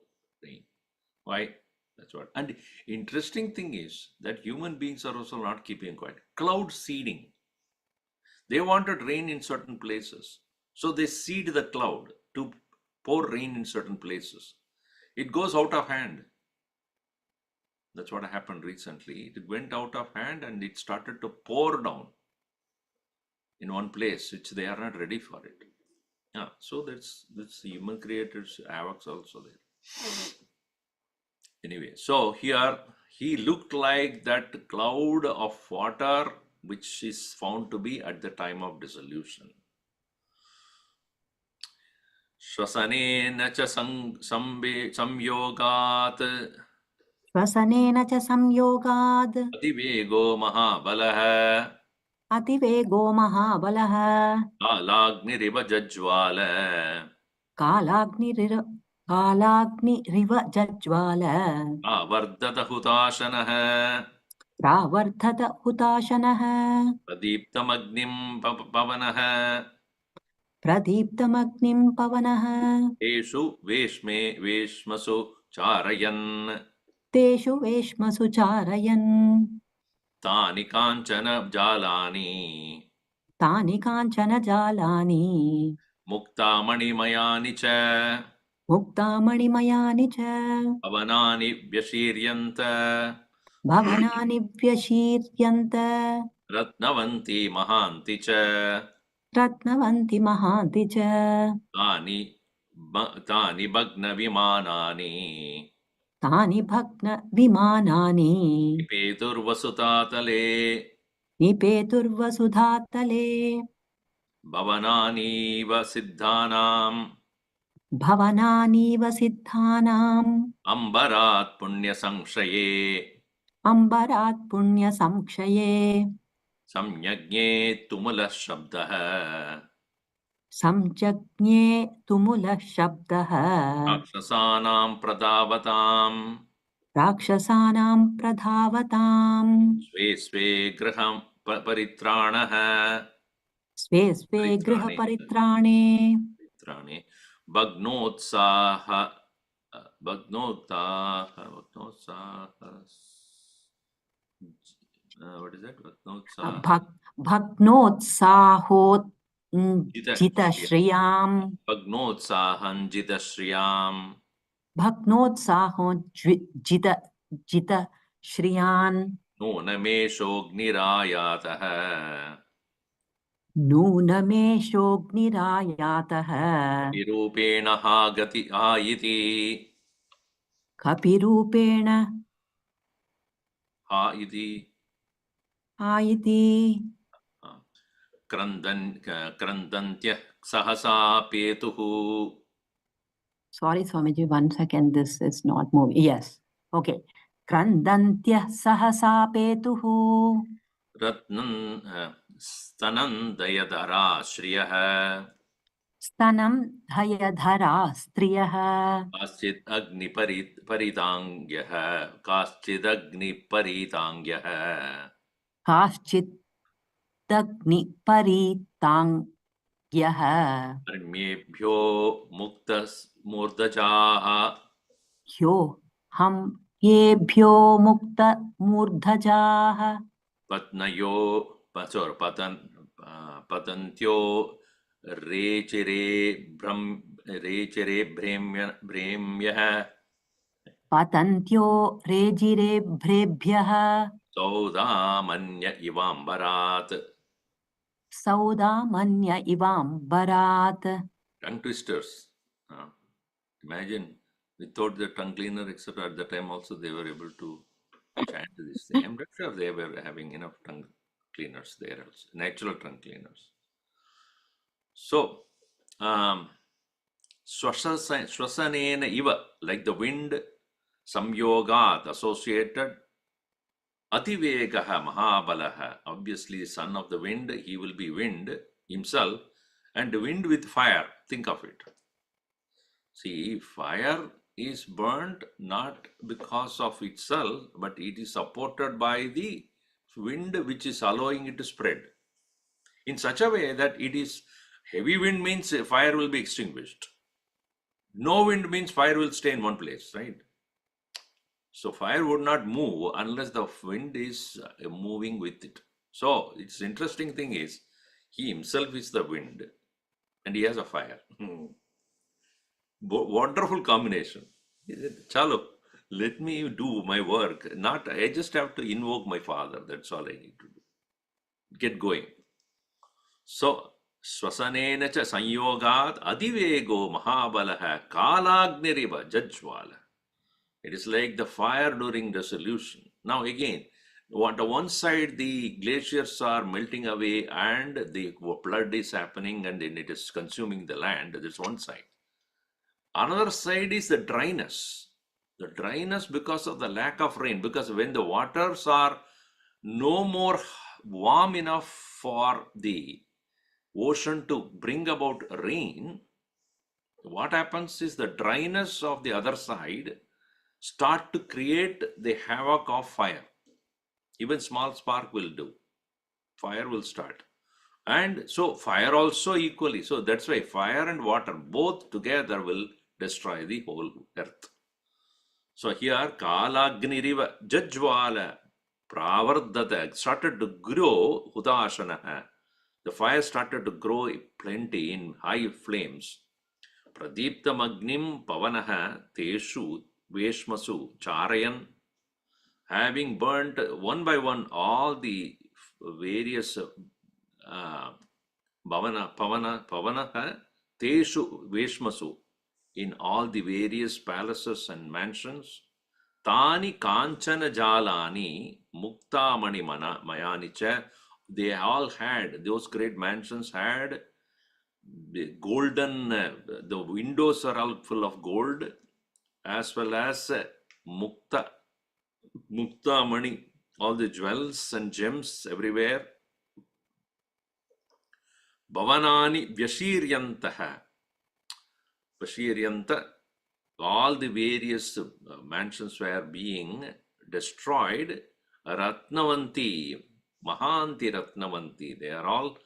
Speaker 1: rain. Why? That's what. And interesting thing is that human beings are also not keeping quiet. Cloud seeding. They wanted rain in certain places, so they seed the cloud to pour rain in certain places. It goes out of hand. That's what happened recently. It went out of hand and it started to pour down in one place, which they are not ready for it. Yeah, so that's human creators havocs also there. Anyway, so here he looked like that cloud of water, which is found to be at the time of dissolution. Shvasanena cha samyogat
Speaker 2: श्वसनेन च संयोगाद्
Speaker 1: ativego mahabalah
Speaker 2: अतिवेगो महाबलः
Speaker 1: कालाग्निरिव जज्वाल
Speaker 2: कालाग्निरिव जज्वाल
Speaker 1: आवर्धत हुताशनः
Speaker 2: प्रावर्धत हुताशनः
Speaker 1: प्रदीप्तमग्निं पवनः
Speaker 2: प्रदीप्तमग्निं पवनः
Speaker 1: तेषु वेश्मसु चारयन्
Speaker 2: तेषु वेश्मसु चारयन्
Speaker 1: तानि काञ्चन जालानि
Speaker 2: तानि काञ्चन जालानि
Speaker 1: मुक्तामणिमयानि च
Speaker 2: मुक्तामणिमयानि च
Speaker 1: भवनानि व्यशीर्यन्त
Speaker 2: भवनानि व्यशीर्यन्त
Speaker 1: रत्नवन्ति महान्ति च
Speaker 2: रत्नवन्ति महान्ति च
Speaker 1: तानि भग्नविमानानि
Speaker 2: तानि भग्नविमानानि
Speaker 1: निपेतुर्वसुतातले
Speaker 2: निपेतुर्वसुधातले
Speaker 1: भवनानीव सिद्धानाम्
Speaker 2: भवनानीव सिद्धानाम्
Speaker 1: अम्बरात् पुण्यसंशये
Speaker 2: अम्बरात् पुण्यसंक्षये
Speaker 1: संयज्ञे तुमुलः शब्दः
Speaker 2: संजज्ञे तुमुलः शब्दः
Speaker 1: राक्षसानां प्रधावताम्
Speaker 2: राक्षसानां प्रधावताम्
Speaker 1: स्वे स्वे गृहं परित्राणः
Speaker 2: स्वे स्वे
Speaker 1: परित्राणे
Speaker 2: गृहपरित्राणे
Speaker 1: परित्राणे भग्नोत्साह भग्नोत्साह what is that? Bhagnotsaha
Speaker 2: भग्नोत्साहोत्
Speaker 1: Jita
Speaker 2: जितश्रियाम्
Speaker 1: भग्नोत्साहञ्जितश्रियाम्
Speaker 2: जितश्रियान्
Speaker 1: नूनमेषोऽग्निरायातः
Speaker 2: नूनमेषोऽग्निरायातः
Speaker 1: विरूपेण हा गति आयिति
Speaker 2: कपिरूपेण
Speaker 1: हा इति
Speaker 2: आयिति
Speaker 1: क्रन्दन्त्यः सहसा पेतुः
Speaker 2: Sorry, Swamiji, 1 second. This is not moving. Yes. Okay. Krandantyah sahasa petuhu.
Speaker 1: रत्नन् स्तनं दयधरा श्रियः
Speaker 2: Stanam dhayadhara striyah.
Speaker 1: काश्चित् अग्निपरिताङ्ग्यः काश्चिदग्निपरिताङ्ग्यः
Speaker 2: Kaschitagni paritangyah.
Speaker 1: कर्म्येभ्यो मुक्तमूर्धजाः
Speaker 2: Hyo ham yebhyo mukta murdhajaha.
Speaker 1: पत्न्यो पतन्त्यो रेचिरे भ्रेम्यः
Speaker 2: Patantyo rejire bhrebhyah.
Speaker 1: सौदामन्य इवाम्बरात्
Speaker 2: Saudamanya ivam barat.
Speaker 1: tongue twisters. Imagine without the tongue cleaner, etc. At the time also they were able to chant this thing. I'm not sure they were having enough tongue cleaners there also, natural tongue cleaners. So, swasanena iva, like the wind, samyogat, associated, ativegaha mahabalaha, obviously son of the wind, he will be wind himself, and wind with fire, think of it. See, fire is burnt not because of itself, but it is supported by the wind which is allowing it to spread in such a way that it is heavy wind means fire will be extinguished. No wind means fire will stay in one place, right? So fire would not move unless the wind is moving with it. So it's interesting thing is he himself is the wind and he has a fire. Wonderful combination. He said, Chalo, let me do my work. Not I just have to invoke my father. That's all I need to do. Get going. So swasanena cha sanyogat adivego mahabalaha kalagniriva jajwala. It is like the fire during dissolution. Now again, on the one side the glaciers are melting away and the flood is happening and then it is consuming the land. That's one side. Another side is the dryness. The dryness because of the lack of rain. Because when the waters are no more warm enough for the ocean to bring about rain, what happens is the dryness of the other side start to create the havoc of fire. Even small spark will do. Fire will start. And so fire also equally. So that's why fire and water both together will destroy the whole earth. So here Kalagniriva Jajwala Pravardata started to grow Hudashanaha. The fire started to grow plenty in high flames. Pradiptam Agnim Pavanaha Teshu Veshmasu Charayan, having burnt one by one all the various Pavanaha Teshu Veshmasu, in all the various palaces and mansions. Tani Kanchana Jalani Muktamani Mayanicha, they all had, those great mansions had the golden, the windows are all full of gold, as well as Mukta Mani, all the jewels and gems everywhere. Bhavanani Vyashiryantaha, Vashiryanta, all the various mansions were being destroyed. Ratnavanti, Mahanti Ratnavanti, they are all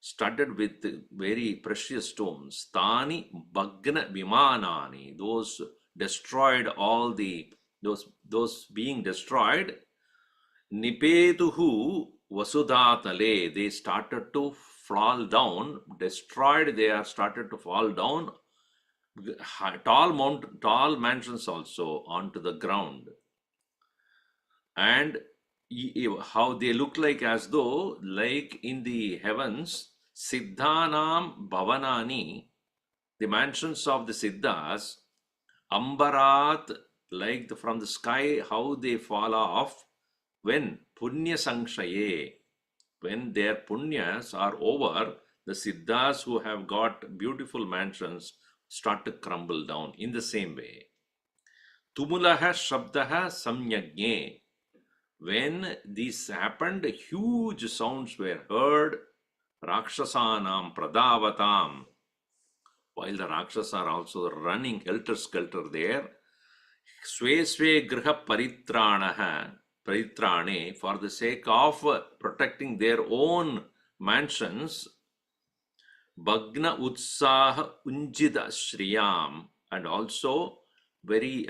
Speaker 1: studded with very precious stones. Tani Bhagna Vimanani, those destroyed, all the those being destroyed. Nipetuhu Vasudatale, they started to fall down, destroyed, they are started to fall down. Tall mansions also onto the ground. And how they look like, as though, like in the heavens, Siddhanam Bhavanani, the mansions of the Siddhas, Ambarat, like from the sky, how they fall off when Punya Sangshaye, when their Punyas are over, the Siddhas who have got beautiful mansions start to crumble down in the same way. Tumulaha Shabdaha Samyagne, when this happened, huge sounds were heard. Rakshasanam Pradavatam, while the Rakshas are also running helter-skelter there. Sve Sve Griha Paritrane, for the sake of protecting their own mansions. Bhagna Utsaha Unjida Shriyam, and also very,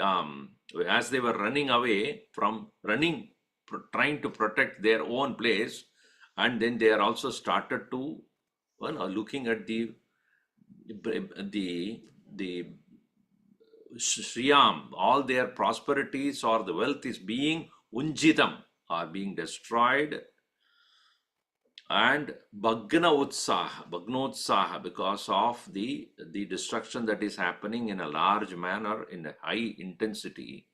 Speaker 1: as they were running away from trying to protect their own place, and then they are also started to looking at the Shriyam, all their prosperities or the wealth is being unjidam, are being destroyed. And Bhagnotsaha, because of the destruction that is happening in a large manner, in a high intensity.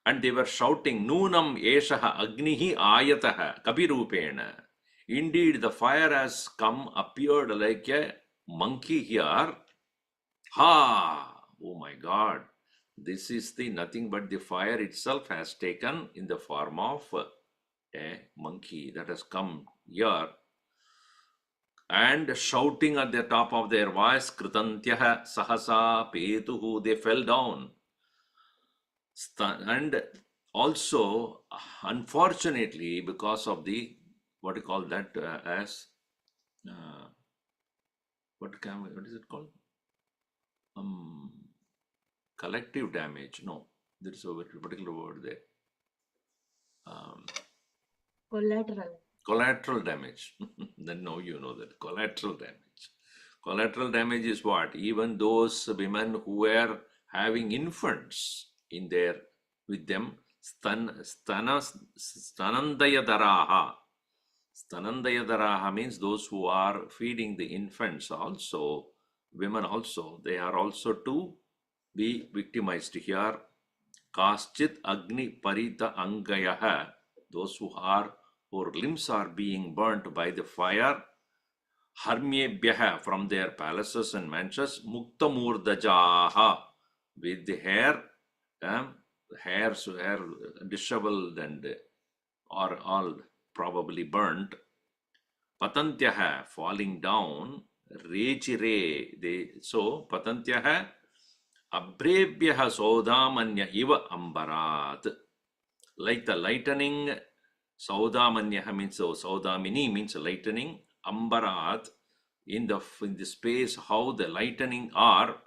Speaker 1: And they were shouting, Nunam Eshaha Agnihi Ayataha Kabirupena. Indeed, the fire has appeared like a monkey here. Ha! Oh my God. This is nothing but the fire itself has taken in the form of a monkey that has come here, and shouting at the top of their voice, Kritantyaha Sahasa Petuhu, they fell down. And also, unfortunately, because of the, what do you call that, as what is it called? Collective damage. No, there is a particular word there. Collateral damage. Then now you know that. Collateral damage. Collateral damage is what? Even those women who were having infants with them, Stanandayadaraha. Stanandayadaraha means those who are feeding the infants also, women also, they are also to be victimized here. Kaschit Agni Parita Angayaha, those whose limbs are being burnt by the fire. Harmyebhyaha, from their palaces and mansions. Muktamurdajaha, with the hair disheveled and are all probably burnt. Patantyaha, falling down. Rechire, so Patantyaha Abrebhyaha Saudamanya Iva Ambarat, like the lightning. Saudamanyaha means, so Saudamini means lightning. Ambarat, in the space, how the lightning are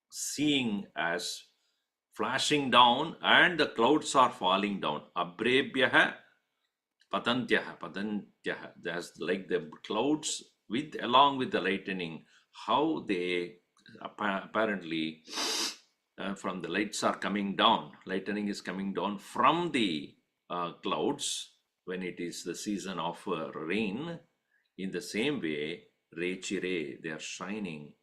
Speaker 1: seeing as flashing down, and the clouds are falling down. Abrebhyaha Patantyaha, that's like the clouds along with the lightning, how they apparently from the lights are coming down. Lightning is coming down from the clouds when it is the season of rain. In the same way, Re Chire, they are shining,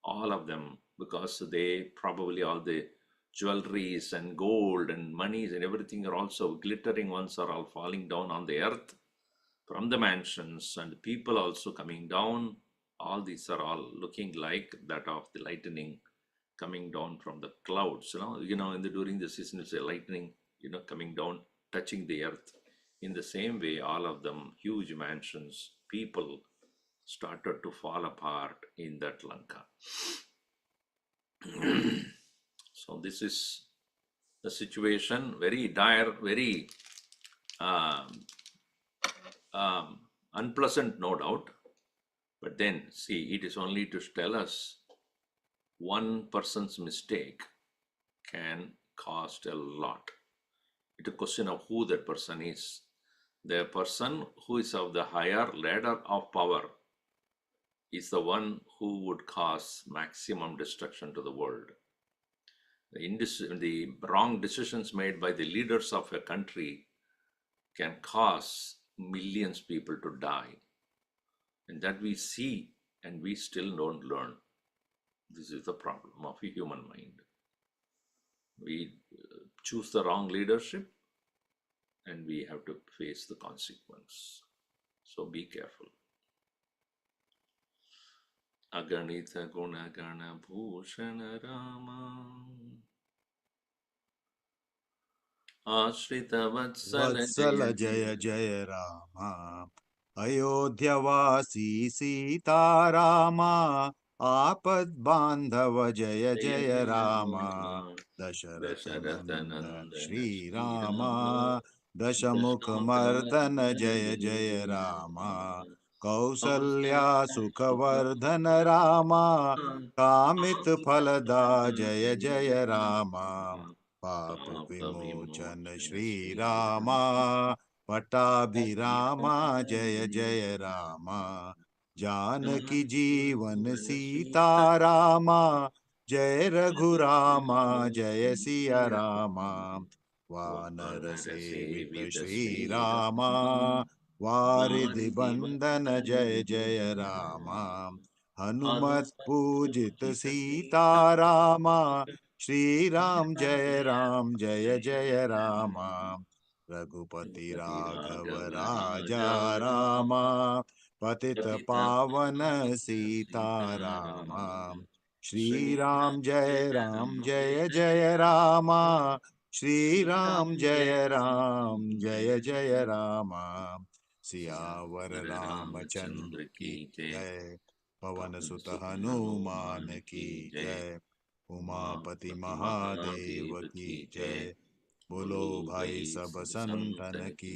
Speaker 1: all of them, because they probably all the jewelries and gold and monies and everything are also glittering ones are all falling down on the earth from the mansions, and people also coming down. All these are all looking like that of the lightning coming down from the clouds. In the during the season, it's a lightning, coming down, touching the earth. In the same way, all of them, huge mansions, people started to fall apart in that Lanka. So this is the situation, very dire, very unpleasant, no doubt. But then, see, it is only to tell us one person's mistake can cost a lot. It's a question of who that person is. The person who is of the higher ladder of power is the one who would cause maximum destruction to the world. The wrong decisions made by the leaders of a country can cause millions of people to die. And that we see and we still don't learn. This is the problem of a human mind. We choose the wrong leadership and we have to face the consequence. So be careful. Aganitha Gunagana Bhushana Rama Ashrita Vatsala
Speaker 3: Vatsala Jaya Jaya Rama Ayodhyavasi Sita Rama Apad Bandhava Jaya Jaya Rama Dasharatha Nandana Shri Rama Dashamukha Mardana Jaya Jaya Rama Kausalya Sukhavardhana Rama Kamit Phalada Jaya Jaya Rama पाप विमोचन श्री रामा पट्टाभिरामा जय जय रामा जानकी जीवन सीता रामा जय रघुरामा जय सिया रामा वानर सेवित श्री रामा वारिधि बंदन जय जय रामा हनुमत पूजित सीता रामा श्री राम जय जय रामा रघुपति राघव राजा रामा पतित पावन सीता रामा श्री राम जय जय रामा श्री राम जय जय रामा सियावर रामचंद्र की जय पवन सुत हनुमान की जय उमापति महादेव की जय बोलो भाई सब संतन की